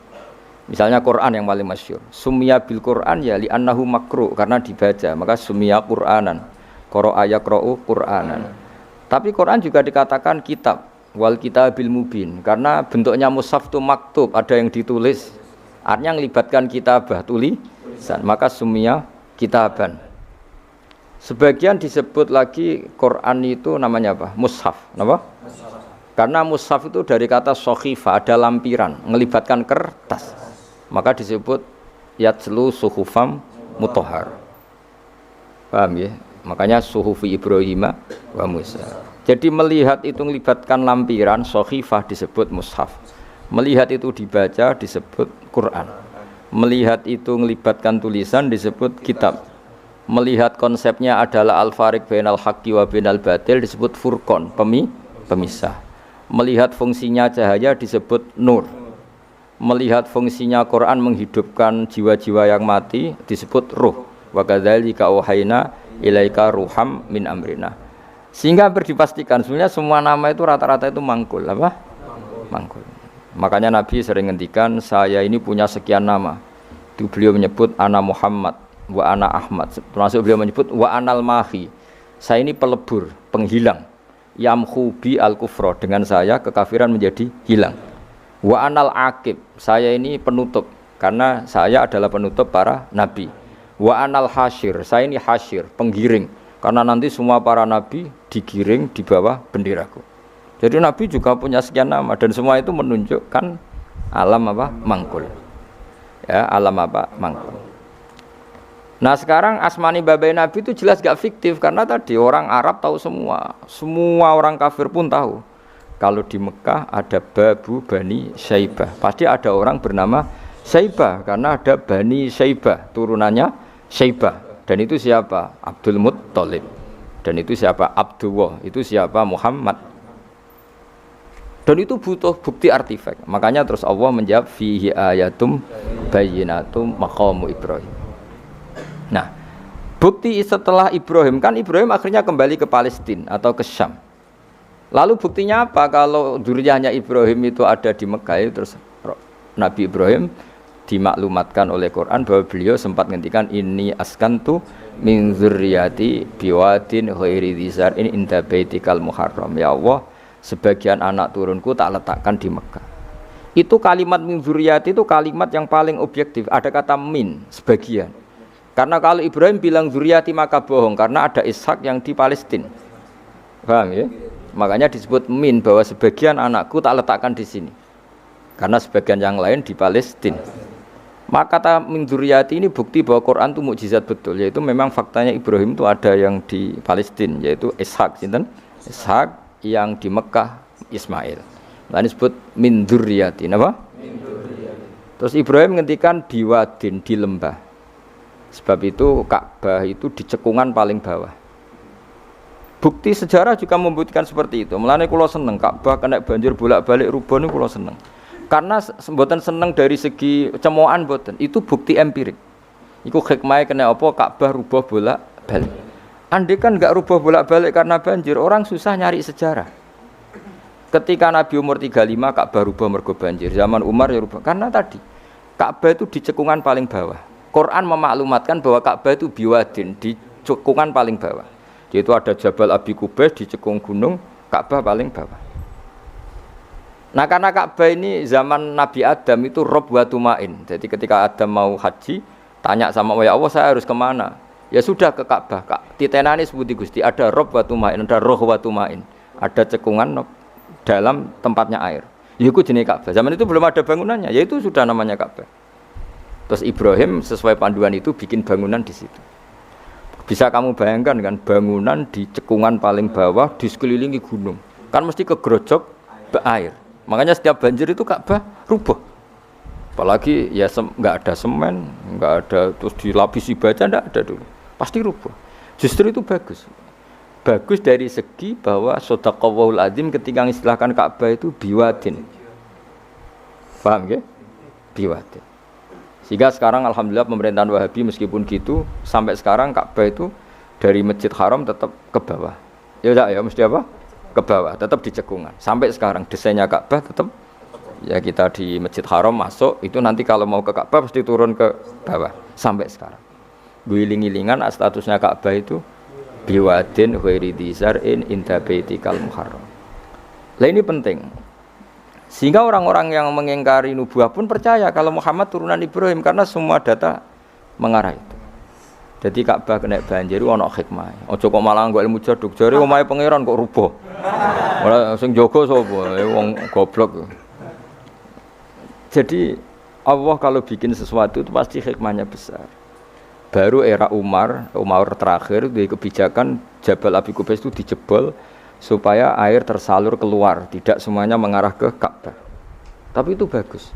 Misalnya Quran yang paling masyhur, summiya bil Quran ya li annahu makru, karena dibaca, maka summiya Quranan. Qara'a yaqra'u Quranan. Tapi Quran juga dikatakan kitab, wal kitabil mubin, karena bentuknya mushaf itu maktub, ada yang ditulis. Artinya melibatkan kitabah, tulisan, maka summiya kitaban. Sebagian disebut lagi Quran itu namanya apa? Mushaf, apa? Karena mushaf itu dari kata sokhifah, ada lampiran, melibatkan kertas. Maka disebut yatslu suhufam mutahhar. Paham ya? Makanya suhufi Ibrahim wa Musa. Jadi melihat itu melibatkan lampiran, sokhifah disebut mushaf. Melihat itu dibaca disebut Quran. Melihat itu melibatkan tulisan disebut kitab. Melihat konsepnya adalah al-fariq bainal haqqi wa bainal batil disebut furqan, pemisah. Melihat fungsinya cahaya disebut nur. Melihat fungsinya Quran menghidupkan jiwa-jiwa yang mati disebut ruh. Wa kadzalika auhayna ilaika ruham min amrina. Sehingga dipastikan sebenarnya semua nama itu rata-rata itu mangkul, apa? Mangkul. Makanya Nabi sering ngendikan, saya ini punya sekian nama. Itu beliau menyebut ana Muhammad wa ana Ahmad. Termasuk beliau menyebut wa anal mahi. Saya ini pelebur, penghilang. Yamhu bi al-kufra, dengan saya kekafiran menjadi hilang. Wa anal aqib, saya ini penutup karena saya adalah penutup para nabi. Wa anal hasyir, saya ini hasyir, penggiring, karena nanti semua para nabi digiring di bawah benderaku. Jadi nabi juga punya sekian nama dan semua itu menunjukkan alam apa? Mangkul. Ya, alam apa? Mangkul. Nah sekarang asmani babai nabi itu jelas gak fiktif karena tadi orang Arab tahu semua orang kafir pun tahu. Kalau di Mekah ada Babu Bani Syaibah, pasti ada orang bernama Syaibah karena ada Bani Syaibah, turunannya Syaibah. Dan itu siapa? Abdul Muttalib. Dan itu siapa? Abdullah. Itu siapa? Muhammad. Dan itu butuh bukti artefak. Makanya terus Allah menjawab fihi ayatum bayyinatum maqamu Ibrahim. Nah, bukti setelah Ibrahim, kan Ibrahim akhirnya kembali ke Palestina atau ke Syam. Lalu buktinya apa kalau dzurriyyahnya Ibrahim itu ada di Mekah? Terus Nabi Ibrahim dimaklumatkan oleh Quran bahwa beliau sempat ngendikan ini askantu min dzurriyyati biwadin ghairi dzar'in inda baitikal muharram. Ya Allah, sebagian anak turunku tak letakkan di Mekah. Itu kalimat min dzurriyyati itu kalimat yang paling objektif. Ada kata min, sebagian. Karena kalau Ibrahim bilang dzurriyyati maka bohong karena ada Ishak yang di Palestina. Paham ya? Makanya disebut min, bahwa sebagian anakku tak letakkan di sini karena sebagian yang lain di Palestina. Maka kata min dzurriyyati ini bukti bahwa Quran itu mukjizat betul, yaitu memang faktanya Ibrahim itu ada yang di Palestina, yaitu Ishak, Ishak yang di Mekah Ismail. Nah disebut min dzurriyyati, apa? Terus Ibrahim menghentikan biwadin, di lembah. Sebab itu Ka'bah itu di cekungan paling bawah. Bukti sejarah juga membuktikan seperti itu. Mulane kula seneng Ka'bah kena banjir bolak-balik rubuh niku kula seneng. Karena mboten seneng dari segi cemoan mboten. Itu bukti empirik. Iku hikmahe kena apa Ka'bah rubuh bolak-balik. Andai kan enggak rubuh bolak-balik karena banjir, orang susah nyari sejarah. Ketika Nabi umur 35 Ka'bah rubah mergo banjir. Zaman Umar ya rubah. Karena tadi Ka'bah itu di cekungan paling bawah. Quran memaklumatkan bahwa Ka'bah itu biwadin, di cekungan paling bawah. Yaitu ada Jabal Abi Qubais di cekung gunung, Ka'bah paling bawah. Nah karena Ka'bah ini zaman Nabi Adam itu rob wa tumain. Jadi ketika Adam mau haji, tanya sama ya Allah saya harus kemana? Ya sudah ke Ka'bah. Titenane sebuti Gusti, ada rob wa tumain, ada roh wa tumain. Ada cekungan dalam tempatnya air. Itu jenis Ka'bah. Zaman itu belum ada bangunannya, yaitu sudah namanya Ka'bah. Terus Ibrahim sesuai panduan itu bikin bangunan di situ. Bisa kamu bayangkan kan bangunan di cekungan paling bawah di sekelilingi gunung. Kan mesti kegerojok air. Makanya setiap banjir itu Ka'bah rubuh. Apalagi ya nggak ada semen, nggak ada terus dilapisi baja, nggak ada dulu. Pasti rubuh. Justru itu bagus. Bagus dari segi bahwa shadaqallahul azim ketika mengistilahkan Ka'bah itu biwadin. Paham ya? Biwadin. Sehingga sekarang alhamdulillah pemerintahan Wahabi meskipun gitu sampai sekarang Ka'bah itu dari Masjid Haram tetap ke bawah. Ya enggak ya mesti apa? Ke bawah, tetap di cekungan. Sampai sekarang desainnya Ka'bah tetap ya kita di Masjid Haram masuk itu nanti kalau mau ke Ka'bah pasti turun ke bawah sampai sekarang. Guling-gilingan statusnya Ka'bah itu biwadin ghairi dzar'in inda baitikal muharram. Lah ini penting. Sehingga orang-orang yang mengingkari nubuah pun percaya kalau Muhammad turunan Ibrahim karena semua data mengarah itu. Jadi Ka'bah kena banjir ana hikmah. Aja kok malah nggo ilmu jaduk jare omahe pangeran kok rubuh. Ora sing jaga sapa? Wong goblok. Jadi Allah kalau bikin sesuatu itu pasti hikmahnya besar. Baru era Umar terakhir di kebijakan Jabal Abi Qubais itu dijebol supaya air tersalur keluar, tidak semuanya mengarah ke Ka'bah. Tapi itu bagus.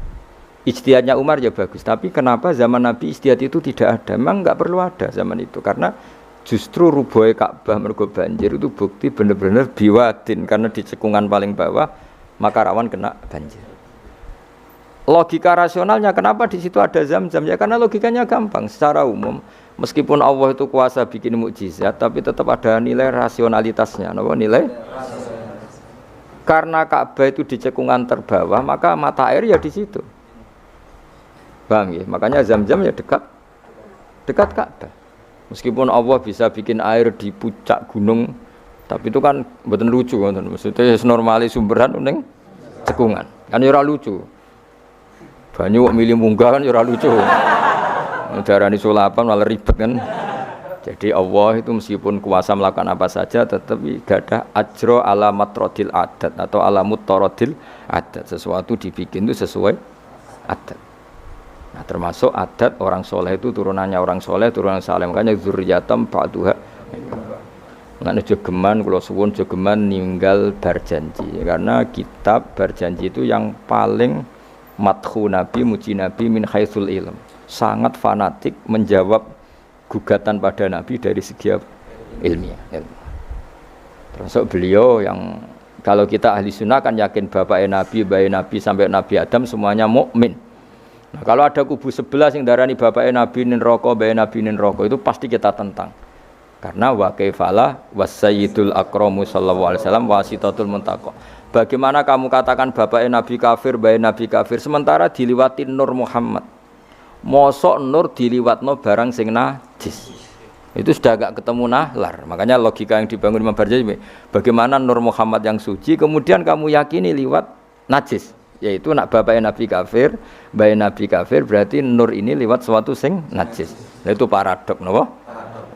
Ijtihadnya Umar ya bagus, tapi kenapa zaman Nabi ijtihad itu tidak ada? Memang enggak perlu ada zaman itu, karena justru rubuhnya Ka'bah mergo banjir itu bukti benar-benar biwadin, karena di cekungan paling bawah maka rawan kena banjir. Logika rasionalnya kenapa di situ ada Zam-Zam? Ya karena logikanya gampang, secara umum meskipun Allah itu kuasa bikin mukjizat, tapi tetap ada nilai rasionalitasnya. Apa nilai? Karena Ka'bah itu di cekungan terbawah, maka mata air ya di situ. Paham ya? Makanya Zam-Zam ya dekat Ka'bah. Meskipun Allah bisa bikin air di puncak gunung, tapi itu kan mboten lucu, maksudnya normali sumberan ning cekungan. Kan ya ora lucu. Banyu kok milih munggah kan ya ora lucu. Darani sulapan malah ribet kan. Jadi Allah itu meskipun kuasa melakukan apa saja tetapi gadah ajro ala matrodil adat atau ala mutarodil adat. Sesuatu dibikin itu sesuai adat. Nah termasuk adat orang soleh itu turunannya orang soleh, turunan saleh. Makanya zuriyatam ba'duha. Makanya jogeman, kalau suwun jogeman ninggal berjanji. Karena kitab berjanji itu yang paling madhu Nabi, muji Nabi min haitsul ilm. Sangat fanatik menjawab gugatan pada Nabi dari segi ilmiah. Termasuk beliau yang kalau kita ahli sunnah kan yakin bapaknya Nabi, bayi Nabi sampai Nabi Adam semuanya mukmin. Nah, kalau ada kubu sebelah yang darani bapaknya Nabi nin roko, bayi Nabi nin roko itu pasti kita tentang. Karena wa kaifalah wasayyidul akramu sallallahu alaihi wasallam wasitatul muntaqo. Bagaimana kamu katakan bapaknya Nabi kafir, bayi Nabi kafir sementara diliwatin Nur Muhammad. Mosok nur diliwatno barang sing najis. Itu sudah agak ketemu nahlar. Makanya logika yang dibangun Imam Barjani, bagaimana Nur Muhammad yang suci kemudian kamu yakini liwat najis, yaitu nak bapaknya Nabi kafir, bayi Nabi kafir, berarti nur ini liwat suatu sing najis. Nah, itu paradok napa?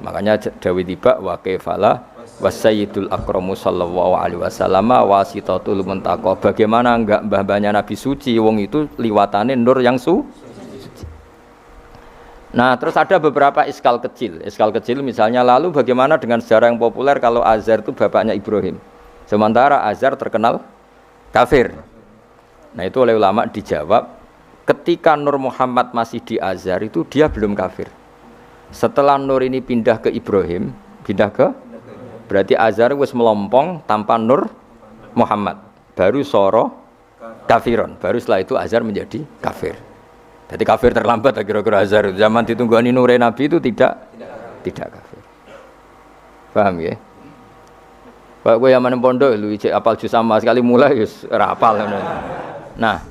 Makanya dawuh tiba wa kaifala wasayyidul akramu sallallahu alaihi wasallam wasitatul muntaqo. Bagaimana enggak mbah-mbahnya Nabi suci, wong itu liwatane nur yang suci. Nah, terus ada beberapa iskal kecil. Iskal kecil misalnya lalu bagaimana dengan sejarah yang populer kalau Azar itu bapaknya Ibrahim. Sementara Azar terkenal kafir. Nah, itu oleh ulama dijawab, ketika Nur Muhammad masih di Azar itu dia belum kafir. Setelah Nur ini pindah ke Ibrahim, berarti Azar wis melompong tanpa Nur Muhammad. Baru soro kafiron. Baru setelah itu Azar menjadi kafir. Jadi kafir terlambat kira-kira Azhar. Zaman ditunggani nure Nabi itu tidak kafir. Paham ya? Pak kowe yang meneng pondok lu ijek apal juz sama sekali mulai wis ora apal ngono. Nah,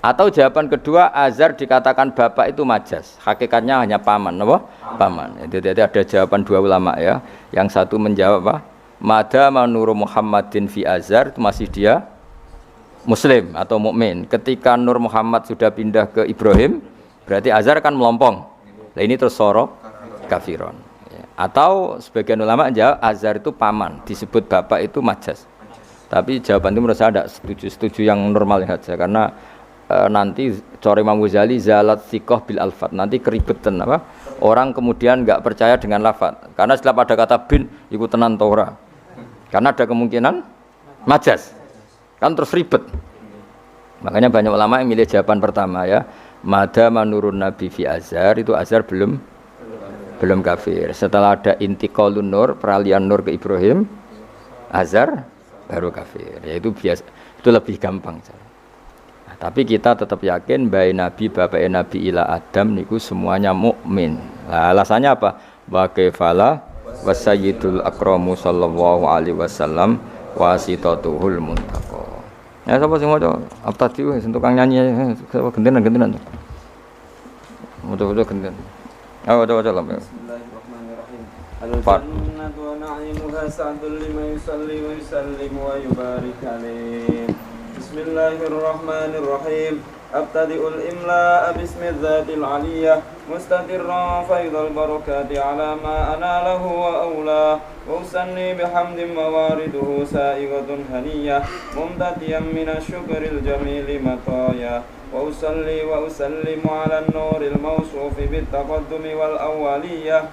atau jawaban kedua azar dikatakan bapak itu majas, hakikatnya hanya paman, apa? Paman. Jadi ada jawaban dua ulama ya. Yang satu menjawab apa? Mada manuru Muhammadin fi azar itu masih dia muslim atau mukmin. Ketika Nur Muhammad sudah pindah ke Ibrahim, berarti azar kan melompong. Nah ini terus sorok kafiron. Atau sebagian ulama menjawab azar itu paman, disebut bapak itu majas. Tapi jawaban itu menurut saya tidak setuju yang normal saja karena nanti cara Imam Ghazali zalat thiqah bil alfat, nanti keribetan apa orang kemudian enggak percaya dengan lafaz karena setelah pada kata bin iku tenan ta ora, karena ada kemungkinan majas kan terus ribet. Makanya banyak ulama yang milih jawaban pertama ya, mada manurun nabi fi azhar, itu azhar belum kafir. Setelah ada intiqalun nur, peralihan nur ke Ibrahim, azhar baru kafir. Ya itu biasa, itu lebih gampang. Tapi kita tetap yakin bayi Nabi, bapak Nabi ila Adam niku semuanya mukmin. Nah, alasannya apa? Wa kaifala wasayyidul akramu sallallahu alaihi wasallam wasitatuhul muntaqa. Ya sapa sing maca abtadi wis tukang nyanyi gentenan. Maca gentenan. Ayo coba lah. Bismillahirrahmanirrahim. Al-jannatu wa na'imuha sa'dul liman yusalli wa yusallimu wa yubarik alaihi. Bismillahirrahmanirrahim. Abtadi'ul imla'a bismillahil aliyah mustatirran faidal barakati ala ma analah wa awla wa usanni bihamdin mawariduhu sa'igatun haniyah mumtatiyan minasyukril jamili mataya wa usalli wa usallimu ala nuril mawsufi bittaqaddumi wal awwaliyah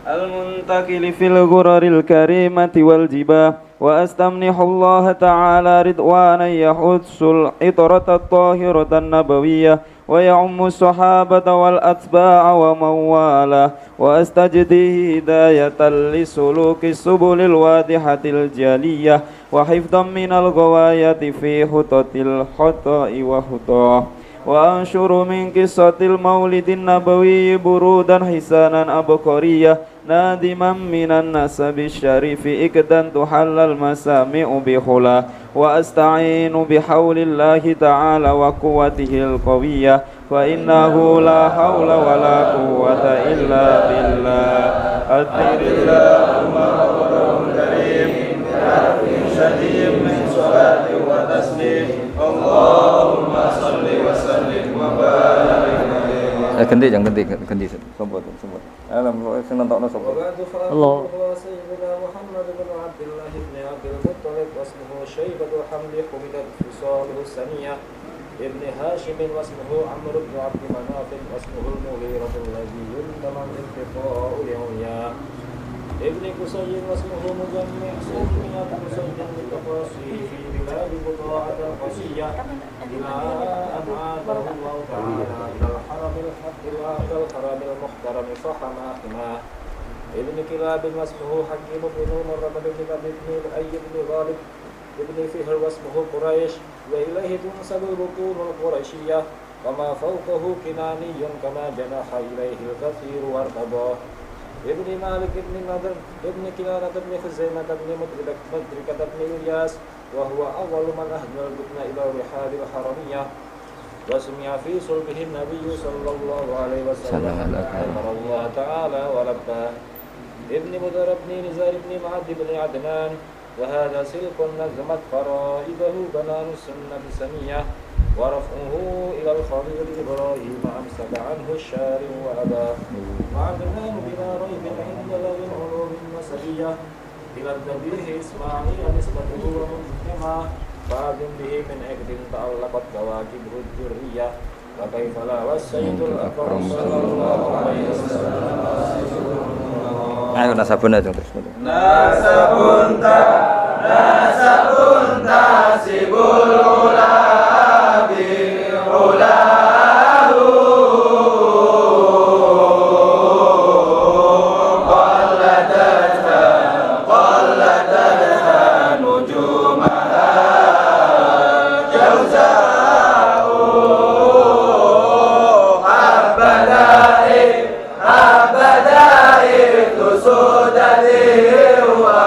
al-muntakili fil ghuraril karimati wal jibah wa astamnihu Allah ta'ala ridwanan yahudsul itratat tahiratan nabawiyyah wa ya'ummu sahabata wal atba'a wa mawala wa astajdihi hidayatan li suluki subulil wadihatil jaliyah wa hifdhan minal ghawayati fi hutatil khata'i wa hutah wa anshuru min qissatil maulidin nabawiyyi burudan hisanan abqariyah nadiman minan nasabi syarifi ikdan tuhallal masami'u bihula wa asta'inu bihaulillahi ta'ala wa quwwatihil qawiyyah fa innahu la hawla wa la quwwata illa billah Allahumma rabbul karim syadid min salati wa taslim Allahumma salli wa sallim wa barik ganti sobat. Alam sing nentokno sapa? Allah. Sayyidina Muhammad bin Abdullah ibn Abdul Muttalib wasmuhu Syaibatu Hamdi Humidat Fisaluhu Saniyah ibn Hashim wasmuhu Amr ibn Abd Manaf wasmuhu Al-Mughirah alladhi yuntama intifa'u al-yawya ibn Qusay wasmuhu Mujammi' Sunniyat Qusayyan bitafasih fi bilad Buqa'at al-Qasiyah ila am'adahu Allah ta'ala ila al-haramil haqqil aqal haramil muhtaram fahamahna ibn Kilab wasmuhu Hakim ibn Umar ibn Kilab ibn Ayyub ibn Ghalib ibn Fihr wasmuhu Quraish wa ilahi tunsabu al-butun al-Quraisyah kama fawqahu kinaniyun kama janaha ilaihi al-kathir wartadah ibn Malik ibn Nadr ibn Kinanah ibn Khuzaimah ibn Mudrikah ibn Ilyas wa huwa awwalu man ahdal butna ila rihalil haramiyah wa sumiya fi sulbihi nabiyyu sallallahu alaihi wasallam Allah ta'ala wa labba ibn Mudar ibn Nizar ibn Ma'ad ibn Adnan wa hadha silqun nazmat faraidahu banan sunnah samiyah wa raf'uhu ila al-khalil Ibrahim amsaka anhu ash-shari' wa aba ma'adnan bila raybin 'inda al-ulum al-masabiyah ila al-dabih Isma'il nisbatuhu wa mujtama ba'dun bihi min aqdin ta'allaqat kawakib al-dhurriyyah wa kayfa la wasayyidul akram sallallahu alaihi wasallam. Ayo nasabun aja terus. Nasabun tasibul ula bi ulahu qalladat nujumaha jawza'u abadai tusudati wa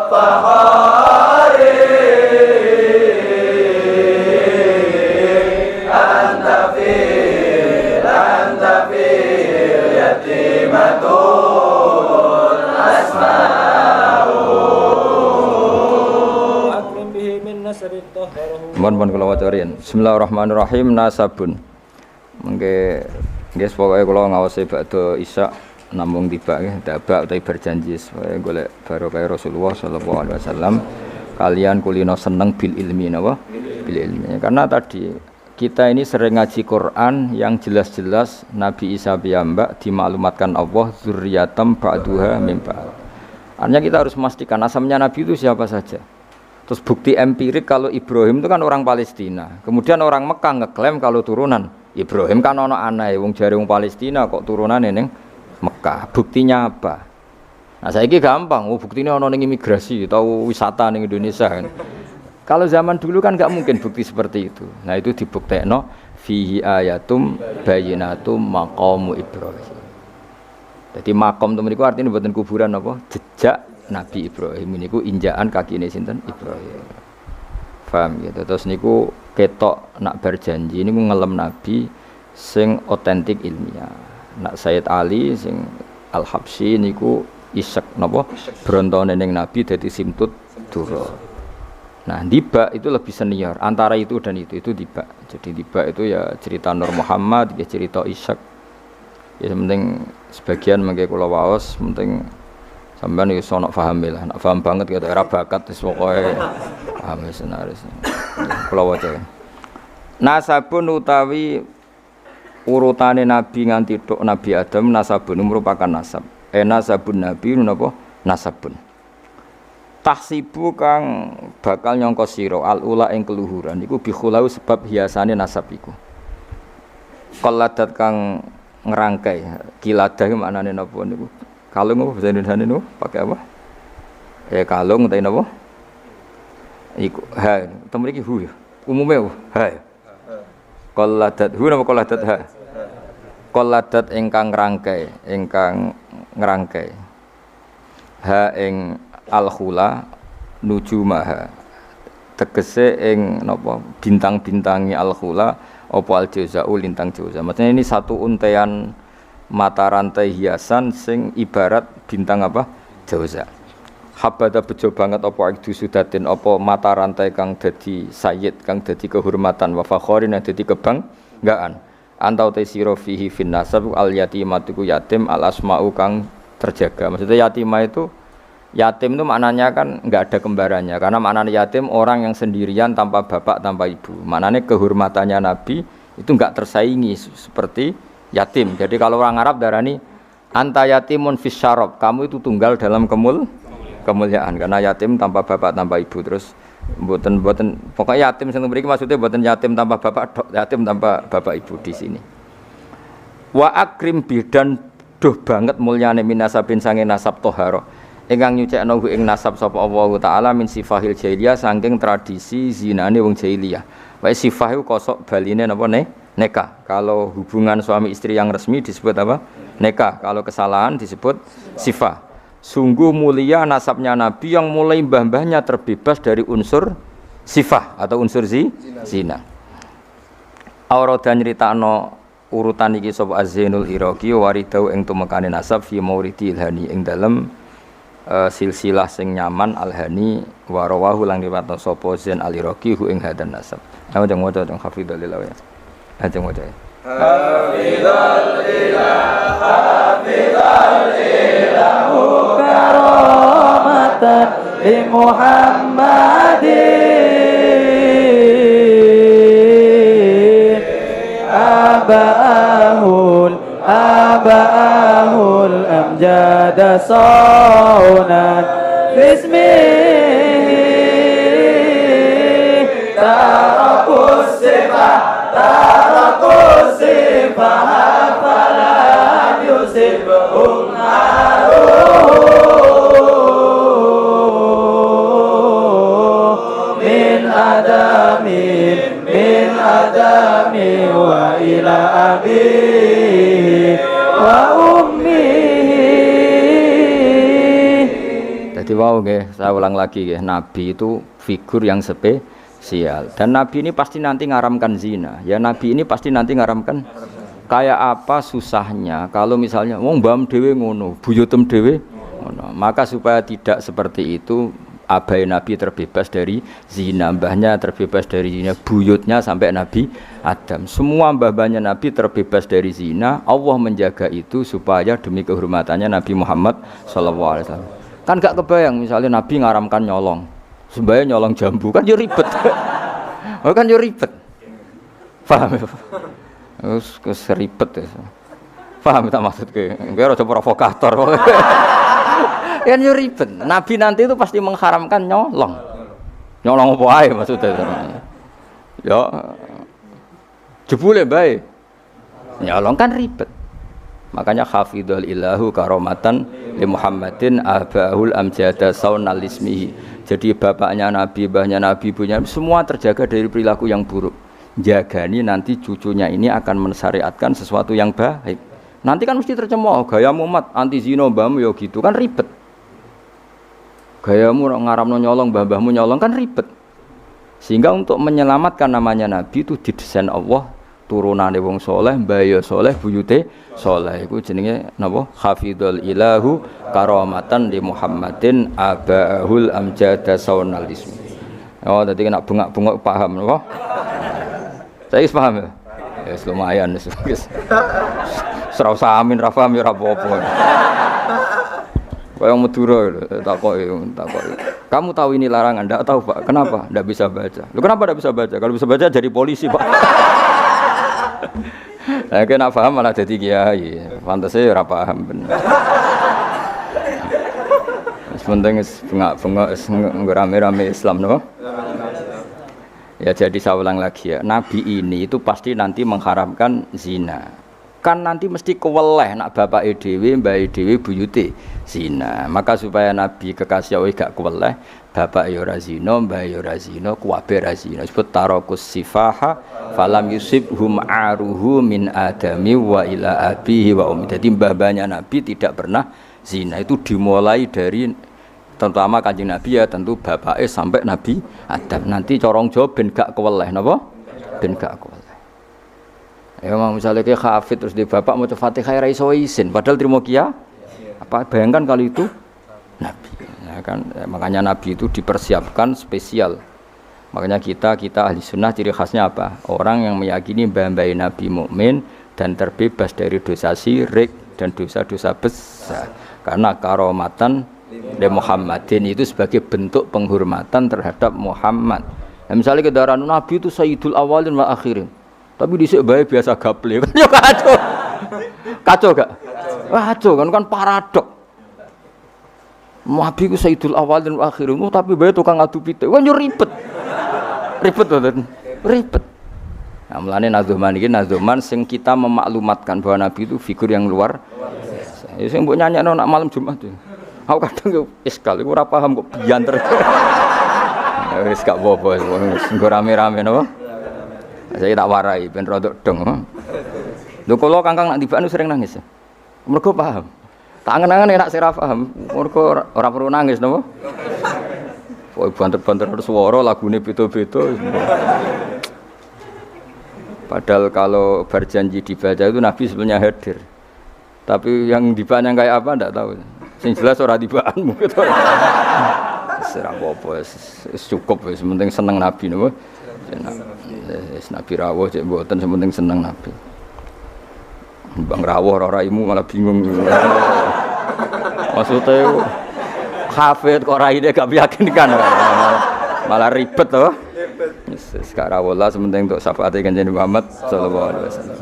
fakhar Mohon kula waca riyen. Bismillahirrahmanirrahim. Nasabun. Mengke nggih pokoke kula ngawasi badhe isya namung tiba nggih dabak utawi berjanji supaya golek barokah Rasulullah sallallahu alaihi wasallam kalian kulino seneng bil ilmi napa? Bil ilmi. Karena tadi kita ini sering ngaji Quran yang jelas-jelas Nabi Isa piyambak dimaklumatkan Allah zurriyatam ba'duha min ba'd. Artinya kita harus memastikan asalnya Nabi itu siapa saja. Terus bukti empirik kalau Ibrahim itu kan orang Palestina. Kemudian orang Mekah ngeklaim kalau turunan Ibrahim kan ono anake wong jare wong Palestina kok turunane ning Mekah. Buktinya apa? Nah, saiki gampang, buktinya ono ning imigrasi atau wisata ning Indonesia kan. Kalau zaman dulu kan enggak mungkin bukti seperti itu. Nah, itu dibuktekno fihi ayatum bayyinatum maqamu Ibrahim. Jadi makom temen niku artine mboten kuburan apa? Jejak Nabi Ibrahim niku injakan kakine sinten Ibrahim. Paham gitu. Terus niku ketok nak berjanji niku ngelem Nabi sing otentik ilmiah. Nak Sayyid Ali sing Al-Habsyi niku isek napa brontone ning Nabi dadi simtut dura. Nah, Diba itu lebih senior antara itu dan itu Diba. Jadi Diba itu ya cerita Nur Muhammad, ya cerita Ishak. Ya penting sebagian mengke kula waos penting sampean iso nak paham lah, nak paham banget kaya era bakat wis pokoke paham senaris. Kula waca. Nasabun utawi urutane nabi nganti tok Nabi Adam nasabun merupakan nasab. Nasabun nabi napa? Nasabun. Tahsibu kang bakal nyangka sira al-ula ing keluhuran iku bikhulau sebab hiasane nasab iku. Qalladat kang ngerangkai kiladah maknane napa niku? Kalung apa bahasa Indonesia niku pakai apa? Kalung utawa napa? Iku ha, temu iki hu ya. Umume ha. Qalladat hu napa qalladat ha? Qalladat ingkang ngrangkai. Ha ing al-khula nujumaha. Tegese ing napa bintang-bintangi al-khula apa al-jauza'u lintang jauza. Maksudnya ini satu untean mata rantai hiasan sing ibarat bintang apa? Jauza. Habada bejo banget apa ikdu sudatin apa mata rantai kang dadi sayyid, kang dadi kehormatan wa fakhorin dadi kebanggaan. Antau te sira fihi fin nasab al yatimatu yatim al asma'u kang terjaga. Maksudnya yatimah itu yatim itu maknanya kan enggak ada kembarannya karena maknanya yatim orang yang sendirian tanpa bapak tanpa ibu. Maknanya kehormatannya Nabi itu enggak tersaingi seperti yatim. Jadi kalau orang Arab darani anta yatimun fis syarab, kamu itu tunggal dalam kemuliaan karena yatim tanpa bapak tanpa ibu. Terus mboten pokoknya yatim sing mriki maksudnya mboten yatim tanpa bapak, yatim tanpa bapak ibu di sini. Wa akrim bidan duh banget mulyane minasabin sange nasab toharo. Ingkang nyucekno ing nasab sapa Allah taala min sifahil jahiliyah saking tradisi zinane wong jahiliyah. Wae sifah iku kosok baline napa nikah. Kalau hubungan suami istri yang resmi disebut apa? Nikah. Kalau kesalahan disebut sifah. Sungguh mulia nasabnya Nabi yang mulai mbah-mbahnya terbebas dari unsur sifah atau unsur zina. Aurada nyritakno urutan iki sapa Az-Zainul Iraqi waridau ing tumekane nasab fi mauridil hani ing dalem silsilah sing nyaman al-hani wa rawahu lang riwayat sapa Zain al-Iraqi hu ing hadan nasab. Ayo jeng waca jeng hafizul lillah ya. Ajeng waca. Hafizul ilahu karamatan li Muhammadin abahul amjada saunan bismihi tarakus sifah falan yusibhum min adami wa ila abi wa ummi. Jadi wow nggih, saya ulang lagi nggih, Nabi itu figur yang spesial. Dan Nabi ini pasti nanti ngaramkan zina. Ya Nabi ini pasti nanti ngaramkan. Kayak apa susahnya kalau misalnya wong mbam dhewe ngono, buyutem dhewe ngono. Maka supaya tidak seperti itu abai Nabi terbebas dari zina, mbahnya terbebas dari zina, buyutnya sampai Nabi Adam. Semua mbah-mbahnya Nabi terbebas dari zina. Allah menjaga itu supaya demi kehormatannya Nabi Muhammad SAW. Kan gak kebayang misalnya Nabi ngaramkan nyolong, sembahyang nyolong jambu, kan yo ribet. Oh kan yo ribet. Paham ya? Wis ribet ya. Paham tak maksudku? Biar aja provokator. Kan yo ribet. Nabi nanti itu pasti mengharamkan nyolong. Nyolong apa ae maksudnya. Ya jebule bae. Nyolong kan ribet. Makanya hafidhul ilahu karomatan li Muhammadin abahul amjada saunal ismihi. Jadi bapaknya Nabi, mbahnya Nabi, ibunya semua terjaga dari perilaku yang buruk. Jagani nanti cucunya ini akan mensyariatkan sesuatu yang baik. Nanti kan mesti tercemooh, gayamu mat anti zina mbahmu ya gitu kan ribet. Gayamu ngaramno nyolong mbah-mbahmu nyolong kan ribet. Sehingga untuk menyelamatkan namanya Nabi itu didesain Allah turunane wong soleh, mbaya soleh, buyute soleh. Iku jenenge napa? Hafidhul ilahu karamatan di Muhammadin abahul amjada saunal ismi. Oh, dadi nek bengak-bengok paham napa? Saya paham ya? Ya lumayan wis. Serau samin ra paham ya ora apa-apa. Kaya Madura takoki. Kamu tahu ini larangan? Enggak tahu, Pak. Kenapa? Enggak bisa baca. Loh kenapa enggak bisa baca? Kalau bisa baca jadi polisi, Pak. Nah, kena paham malah jadi kiai. Pantasnya ora paham bener. Sementing bengak-bengok rame-rame Islam no? Ya jadi saya ulang lagi ya, Nabi ini itu pasti nanti mengharamkan zina. Kan nanti mesti keweleh nak bapak dhewe, mbah dhewe buyute zina. Maka supaya Nabi kekasih Allah gak keweleh, bapak ya ora zina, mbah ya ora zina, kuwabe ora zina. Sebut tarakus sifaha falam yusibhum aruhu min adami wa ila abihi wa ummi. Jadi mbah-mbahnya Nabi tidak pernah zina. Itu dimulai dari terutama Kanjeng Nabi ya tentu bapake sampai Nabi Adam. Nanti corong Jawa ben gak keweleh napa? Ben gak keweleh. Ya memang misalnya kayak hafid terus di bapak mau Fatihah ra iso isin padahal trimo kia. Apa bayangkan kali itu Nabi. Ya kan makanya Nabi itu dipersiapkan spesial. Makanya kita ahli sunnah ciri khasnya apa? Orang yang meyakini mbah-mbah Nabi mukmin dan terbebas dari dosa syirik dan dosa-dosa besar. Karena karomatan de Muhammadin itu sebagai bentuk penghormatan terhadap Muhammad. Nah, misalnya kendaraan Nabi itu sayyidul awalin wa akhirin. Tapi dhisik bae biasa gaple kan yo kacau. Kacau gak? Kacau kan paradok. Nabi ku sayyidul awalin wa akhirin, tapi bae tukang adu pitik. Kan yo ribet. Ribet to, ribet. Nah, mulane nazuman iki nazuman sing kita memaklumatkan bahwa Nabi itu figur yang luar biasa. Ya sing mbok nyanyakno nak malam Jumat itu. Aku kadang yo iskal, iku ora paham kok bianter. Wis gak apa-apa, wis rame-rame napa? Saya tak warai ben rodok dong. Lho kula Kangkang nak tibaan sering nangis. Mergo paham. Tak angen-angen enak sira paham. Mergo ora perlu nangis napa? Pokoke banter-banter swara lagune beda-beda. Padahal kalau berjanji dibaca itu Nabi sebenarnya hadir. Tapi yang dibaan yang kayak apa ndak tahu. Sing jelas ora tibaan mungkin. Sira apa-apa cukup wis penting seneng Nabi napa. Nabi rawuh cek mboten sementing seneng Nabi. Bang rawuh ora raimu malah bingung. Maksudnya hafid kok raine gak meyakinkan. Malah ribet to. Wis gak rawuh lah sementing untuk syafaate Kanjeng Muhammad sallallahu alaihi wasallam.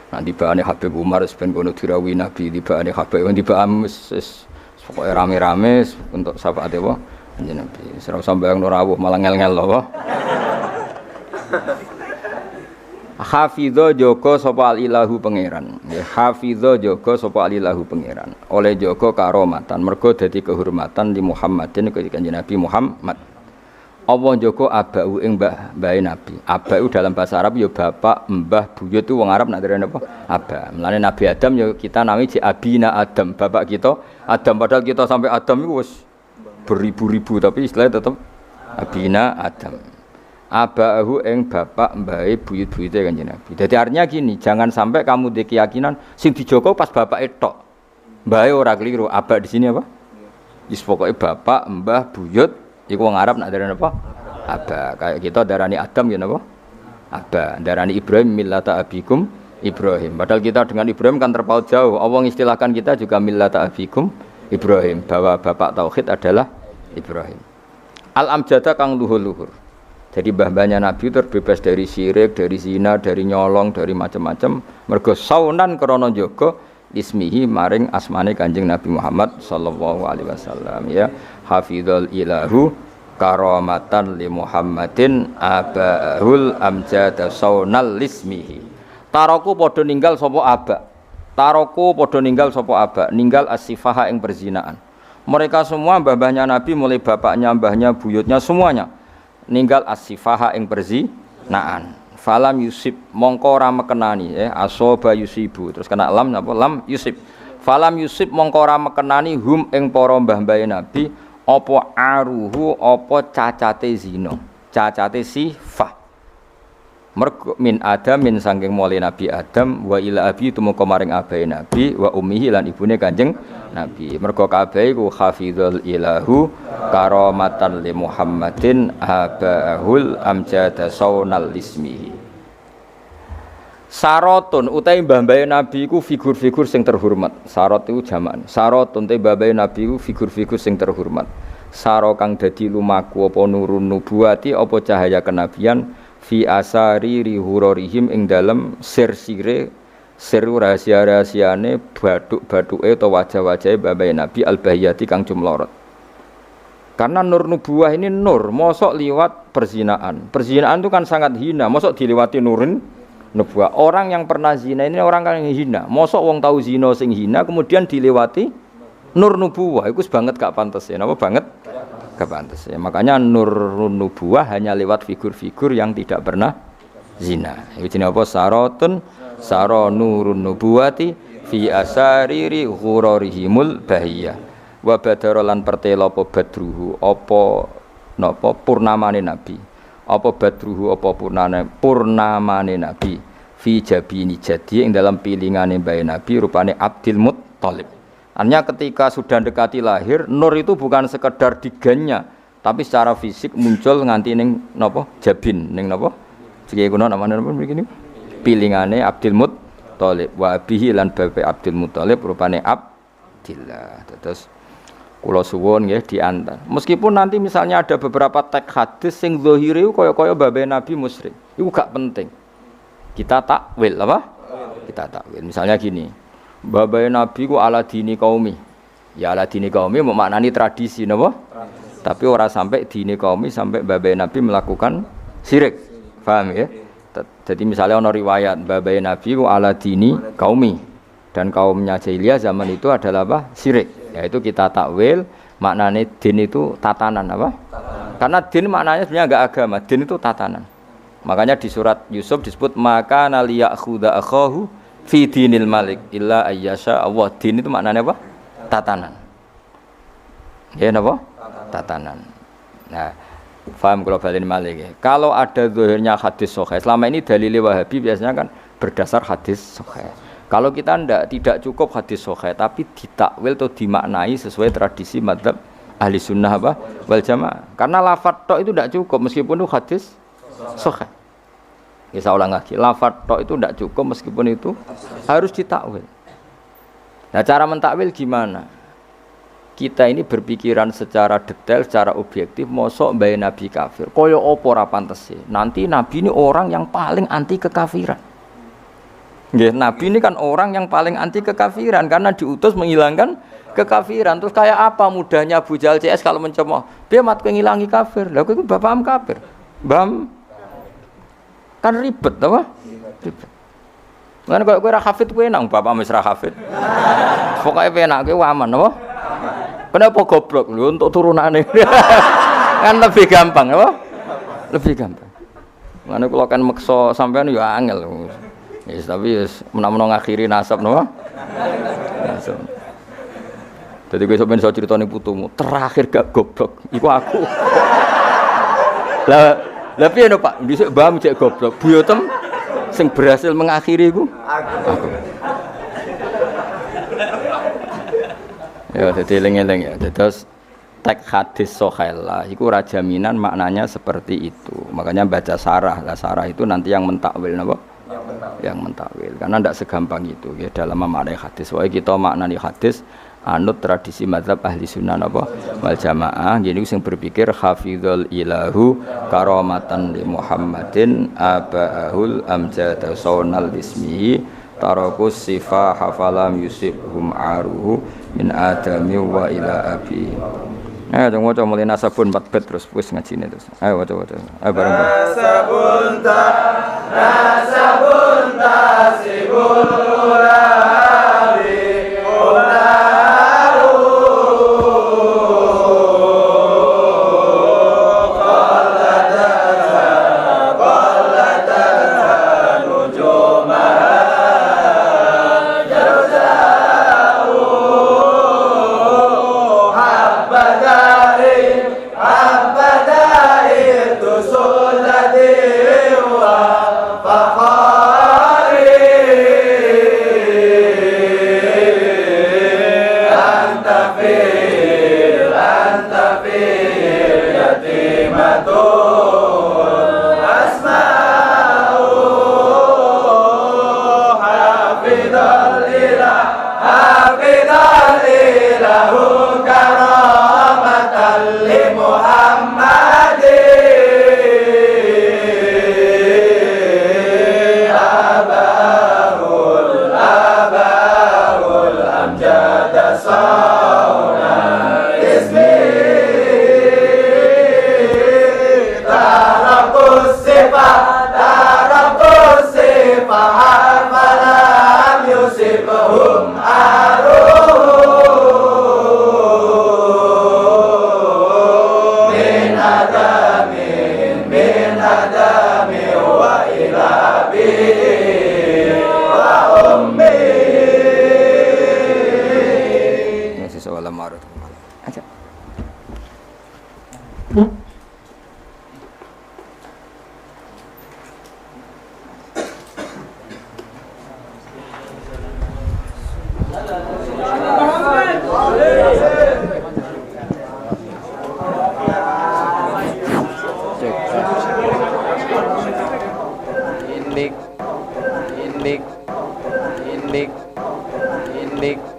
Nanti bahane Habib Umar ben kono dirawi Nabi, tibane Habib tibaan wis pokoke rame-rame untuk syafaate apa? Kanjeng Nabi. Ora usah bayangno rawuh malah ngel-ngel lho. Hafidho joko sapa ilahu pangeran. Ya hafidho joko sapa ilahu pangeran. Oleh joko karomatan mergo dadi kehormatan di Muhammadin Kanjeng Nabi Muhammad. Allah joko abau ing mbah Nabi. Abau dalam bahasa Arab ya bapak, mbah, buyut itu wong Arab nak derene apa? Aba. Mulane Nabi Adam ya kita nami ji abina Adam, bapak kita Adam padahal kita sampai Adam itu wis beribu-ribu tapi istilahnya tetap abina Adam. Abahu ing bapak mbahe buyut-buyute Kanjeng Nabi. Dadi artinya gini, jangan sampai kamu di keyakinan sing dijogo pas bapak tok. Mbahe ora keliru. Aba di sini apa? Wis pokoke bapak, mbah, buyut iku wong Arab nak darani apa? Aba. Kayak kita darani Adam ya napa? Aba. Darani Ibrahim millata abikum Ibrahim. Padahal kita dengan Ibrahim kan terpaut jauh. Allah mengistilahkan kita juga millata abikum Ibrahim, bahwa bapak tauhid adalah Ibrahim. Al-amjada kang luhur-luhur. Jadi mbah-mbahnya Nabi terbebas dari syirik, dari zina, dari nyolong, dari macam-macam. Mergo saunan krana njaga ismihi maring asmane Kanjeng Nabi Muhammad sallallahu alaihi wasallam ya. Hafizul ilahu karamatan li Muhammadin abahul amjada saunal ismihi. Taroku padha ninggal sapa aba. Taroku padha ninggal sapa aba, ninggal as-sifaha ing perzinaan. Mereka semua mbah-mbahnya Nabi mulai bapaknya, mbahnya, buyutnya semuanya ninggal as-sifaha ing perzinaan. Falam yusib mongko ora mekenani asoba yusibu terus kena lam napa lam yusib. Falam yusib mongko ora mekenani hum ing para mbah-mbahe Nabi apa aruhu apa cacate zina, cacate sifah. Mergo min Adam min saking mulai Nabi Adam wa ila abi tumeka maring abahe Nabi wa ummihi lan ibune Kanjeng Nabi. Mergo kabeh iku hafizul ilahu karamatan li Muhammadin abahul amjada saunal ismihi. Sarotun utahe mbah-mbahe Nabi iku figur-figur sing terhormat. Sarot iku jamak. Sarotun te mbah-mbahe Nabi iku figur-figur sing terhormat. Saro kang dadi lumaku apa nurun nubuwati apa cahaya kenabian fi asari rihurorihim ing dalem sir-sire sir rahasia-rahasiane bathuk-bathuke utawa wajah-wajahe mbah-mbahe Nabi al-bahiyati kang jumlorot. Karena nur nubuwah ini nur, mosok liwat perzinaan. Perzinaan itu kan sangat hina, mosok dilewati nurin nubuwah. Orang yang pernah zina ini orang yang hina. Mosok wong tahu zina sing hina kemudian dilewati nur nubuwah. Iku banget gak pantes ya. Napa banget? Gak pantes ya. Makanya nur nubuwah hanya lewat figur-figur yang tidak pernah zina. Iku jenenge apa? Sarotun saro nurun nubuwati fi asariri ghurarihimul bahiyah. Wa badara lan pertela apa badruhu apa napa purnamane nabi. Apa badruhu apa purnamane nabi fi jabini jadi ing dalam pilingane mbae nabi rupane Abdul Muttalib. Artinya ketika sudah dekati lahir nur itu bukan sekedar digannya tapi secara fisik muncul nganti ning napa jabin ning napa iki kuno namane napa mriki niku pilingane Abdul Muttalib wa bihi lan bapak Abdul Muttalib rupane Abdillah. Terus kula suwun nggih diantar. Meskipun nanti misalnya ada beberapa teks hadis sing zahire kaya-kaya babe Nabi musyrik. Iku gak penting. Kita takwil apa? Kita takwil. Misalnya gini. Babe Nabi ku ala dini qaumi. Ya ala dini qaumi maknani tradisi napa? Tapi ora sampai dini qaumi sampai babe Nabi melakukan syirik. Paham ya? Jadi misalnya ana riwayat babe Nabi ku ala dini qaumi dan kaumnya jahiliyah zaman itu adalah apa? Syirik. Yaitu kita takwil maknanya din itu tatanan apa? Karena din maknanya sebenarnya enggak agama, din itu tatanan. Makanya di surat Yusuf disebut maka naliyakhudha akhahu fi dinil malik illa ayyasha Allah. Din itu maknanya apa? Tatanan. Ya napa? Tatanan. Nah, paham kalau balen malik ya. Kalau ada zahirnya hadis sahih, selama ini dalil Wahabi biasanya kan berdasar hadis sahih. Kalau kita tidak cukup hadis sahih tapi ditakwil atau dimaknai sesuai tradisi mazhab ahli sunnah apa wal jamaah. Karena lafadz tok itu tidak cukup meskipun itu hadis sahih. Ya saya ulang lagi, lafadz tok itu tidak cukup meskipun itu harus ditakwil. Nah cara mentakwil gimana? Kita ini berpikiran secara detail, secara objektif, mosok mbae Nabi kafir. Kaya apa ora pantes sih? Nanti Nabi ini orang yang paling anti kekafiran. Nggih, Nabi ini kan orang yang paling anti kekafiran karena diutus menghilangkan kekafiran. Terus kayak apa mudahnya Abu Jahal CS kalau mencemooh? Dia mat ngilangi kafir. Lah kowe bapakam kafir. Bam. Kan ribet apa? Ribet. Lan kok kowe ra hafid kowe nang bapakmu wis ra hafid. Pokoke penak kowe aman apa? Kenapa goblok? Lho untuk turunane. Kan lebih gampang apa? Lebih gampang. Mane kula kan meksa sampean ya angel. Yes, tapi menawa ngakhiri nasab napa? Nasab. Dadi kowe sampeyan iso critane putumu, terakhir gak goblok iku aku. Lah piye no Pak? Dhisik mbahmu cek goblok. Buyotem sing berhasil mengakhiri iku aku. Ya dadi eling-eling ya. Terus tek hadis sohela iku ora jaminan maknanya seperti itu. Makanya baca sarah. Lah sarah itu nanti yang mentakwil napa? Yang mentakwil. Karena ndak segampang itu ya dalam memaknai hadis. Wae kita maknani hadis anut tradisi mazhab ahli sunnah napa? Wal jamaah. Jadi sing berpikir hafizul ilahu karamatan li Muhammadin abaahul amjad saunal bismihi tarakus sifah hafalam yusibhum aruhu min adami wa ila abi. Ayo jangan waca mulai nasabun 4 bet terus wis ngajine terus. Ayo waca. Ayo bareng. Nasabun ta sibul ulabi unaru qallata nujumah Indik